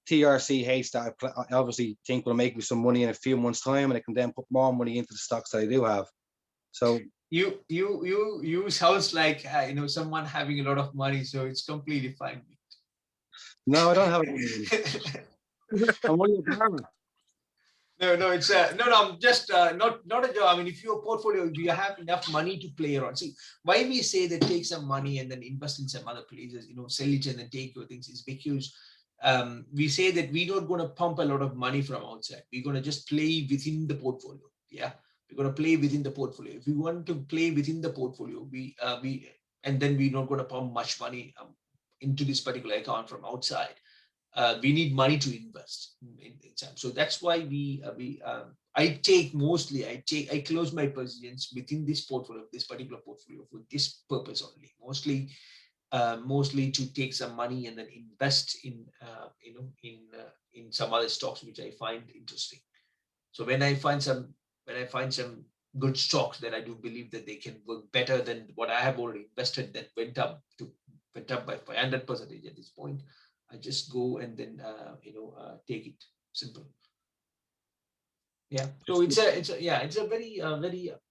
TRCH that I obviously think will make me some money in a few months' time, and I can then put more money into the stocks that I do have. So you sounds like you know, someone having a lot of money, so it's completely fine. No, I don't have it. I'm only a farmer. No, it's no. I'm just not a job. I mean, if your portfolio, if you have enough money to play around. See, why we say that take some money and then invest in some other places, you know, sell it and then take your things, is because we say that we're not going to pump a lot of money from outside. We're going to just play within the portfolio. Yeah, we're going to play within the portfolio. If we want to play within the portfolio, and then we're not going to pump much money into this particular account from outside. We need money to invest in time. So that's why I close my positions within this portfolio, this particular portfolio, for this purpose only. Mostly to take some money and then invest in in some other stocks which I find interesting. So when I find some good stocks that I do believe that they can work better than what I have already invested, that went up by 500% at this point, I just go and then take it. Simple. Yeah. So it's a very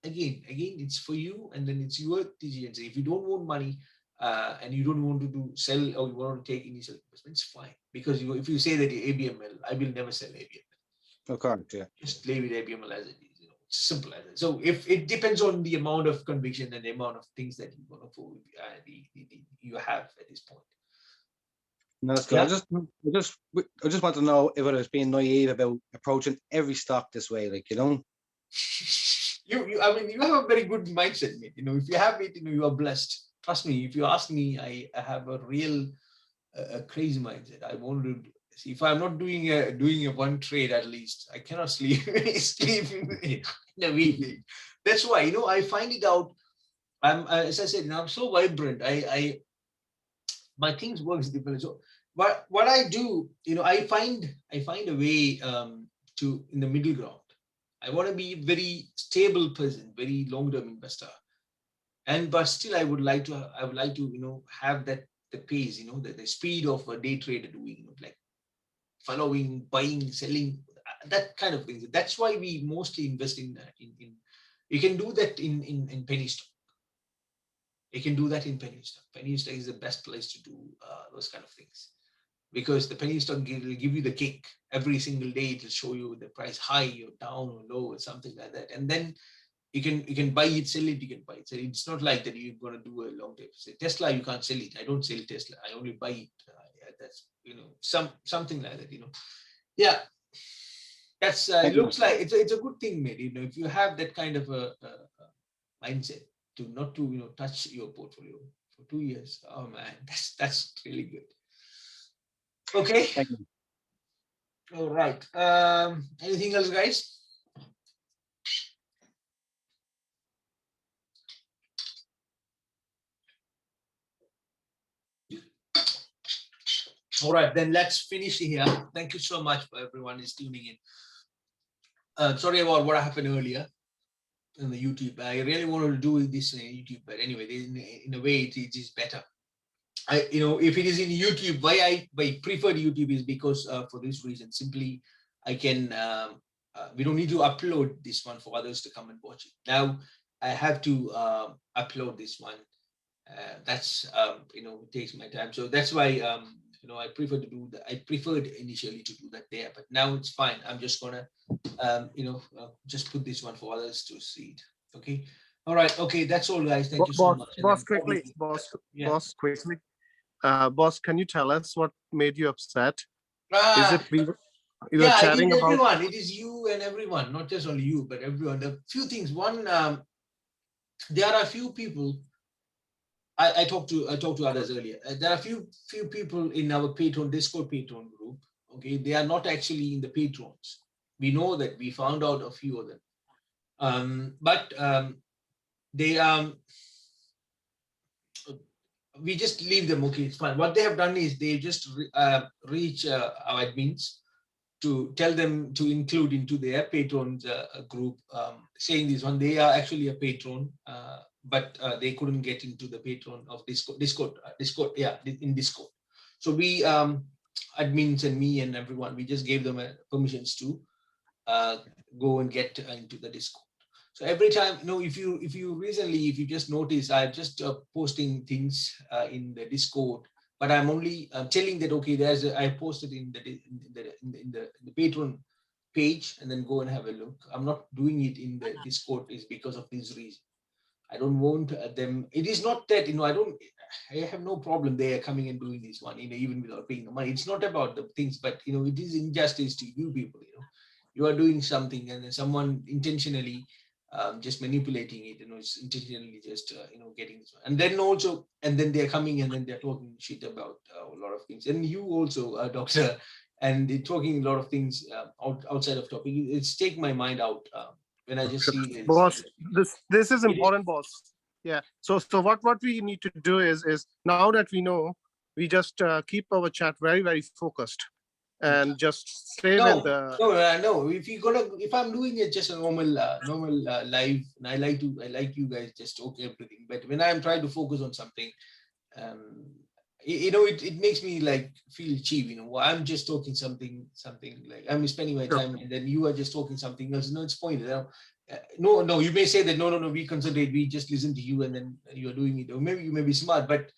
again it's for you, and then it's your decision. So if you don't want money and you don't want to sell, or you want to take initial investments, fine. Because if you say that ABML, I will never sell ABML. Okay. Yeah. Just leave it ABML as it is. It's simple as it. So if it depends on the amount of conviction and the amount of things that you want to you have at this point. No, that's good. Yeah. I just want to know if it was being naive about approaching every stock this way, like, you know. I mean, you have a very good mindset, mate. You know, if you have it, you know, you are blessed. Trust me. If you ask me, I have a real crazy mindset. I want to see if I'm not doing a one trade at least. I cannot sleep in a week. That's why, you know, I find it out. As I said, you know, I'm so vibrant. My things works differently. So what I do, you know, I find a way to in the middle ground. I want to be a very stable person, very long-term investor, but still I would like to you know, have the pace, you know, the speed of a day trader doing, you know, like following, buying, selling. that kind of things. That's why we mostly invest in you can do that in penny stock. You can do that in penny stock. Penny stock is the best place to do those kind of things, because the penny stock will give you the kick every single day. It will show you the price high or down or low or something like that, and then you can buy it, sell it. You can buy it. So it's not like that you're going to do a long term. Say Tesla, you can't sell it. I don't sell Tesla. I only buy it. Yeah, that's something like that. Yeah, that's it looks like it's a good thing, mate. If you have that kind of a mindset to not to touch your portfolio for 2 years. Oh man, that's really good. Okay. Thank you. All right. Anything else, guys? All right, then let's finish here. Thank you so much for everyone is tuning in. Sorry about what happened earlier in the YouTube. I really wanted to do this in YouTube, but anyway, in a way, it is better. If it is in YouTube, why I preferred YouTube is because for this reason, simply I can. We don't need to upload this one for others to come and watch it. Now I have to upload this one. That's it takes my time, so that's why I prefer to do that. I preferred initially to do that there, but now it's fine. I'm just gonna just put this one for others to see it. Okay. All right. Okay. That's all, guys. Thank you so much. Boss, quickly. Boss, quickly. Boss, can you tell us what made you upset? Is it you were chatting about everyone? It is you and everyone, not just only you, but everyone. A few things. One, there are a few people. I talked to others earlier. There are a few people in our Patron Discord Patron group. Okay, they are not actually in the patrons. We know that. We found out a few of them. But they we just leave them. Okay, it's fine. What they have done is they just reach our admins to tell them to include into their patrons group, saying this one. They are actually a patron, but they couldn't get into the patron of Discord. Yeah, in Discord. So we admins and me and everyone, we just gave them permissions to go and get into the Discord. So every time, if you recently, if you just notice, I'm just posting things in the Discord, but I'm only telling that, okay, I posted in the Patreon page, and then go and have a look. I'm not doing it in the Discord is because of this reason. I don't want them. It is not that, I have no problem they are coming and doing this one, even without paying the money. It's not about the things, but, it is injustice to you people, you are doing something and then someone intentionally just manipulating it, it's intentionally just, getting this one. And then they're coming and then they're talking shit about a lot of things. And you also, doctor, and they're talking a lot of things outside of topic. It's take my mind out when I just see it. Boss, this is important, boss. Yeah. So what we need to do is now that we know, we just keep our chat very, very focused. And just stay with the no. If I'm doing it just a normal live, and I like you guys just talk everything. But when I'm trying to focus on something, it makes me like feel cheap. I'm just talking something like I'm spending my time, and then you are just talking something else. It's pointless. No. You may say that no. We concentrate. We just listen to you, and then you are doing it. Or maybe you may be smart, but.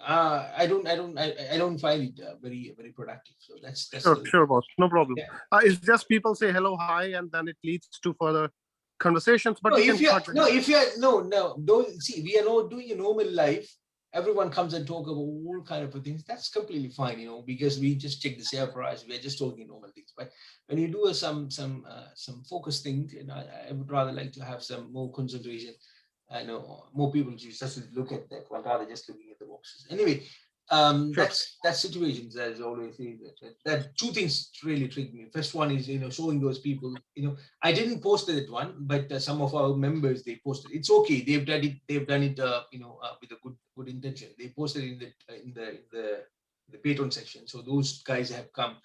I don't find it very, very productive. So that's sure, boss. No problem. Yeah. It's just people say hello, hi, and then it leads to further conversations. But don't see. We are not doing a normal life. Everyone comes and talk about all kind of things. That's completely fine, because we just check the share price. We are just talking normal things. But when you do some focus things, I would rather like to have some more concentration. I know more people just look at that one rather just looking at the boxes. Anyway, that's situations as always. That two things really trick me. First one is showing those people. I didn't post that one, but some of our members they posted. It's okay. They've done it. They've done it. With a good intention. They posted in the Patreon section. So those guys have come.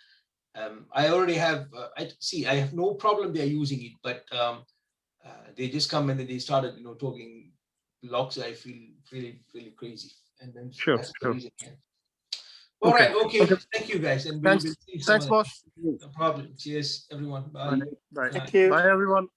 I already have. I have no problem. They are using it, but. They just come and then they started, talking logs. I feel really, really crazy. And then that's the reason. Yeah. All right. Okay. Thank you, guys. And Thanks. we will see Thanks, boss. No problem. Cheers, everyone. Bye. Bye. Thank you. Bye, everyone.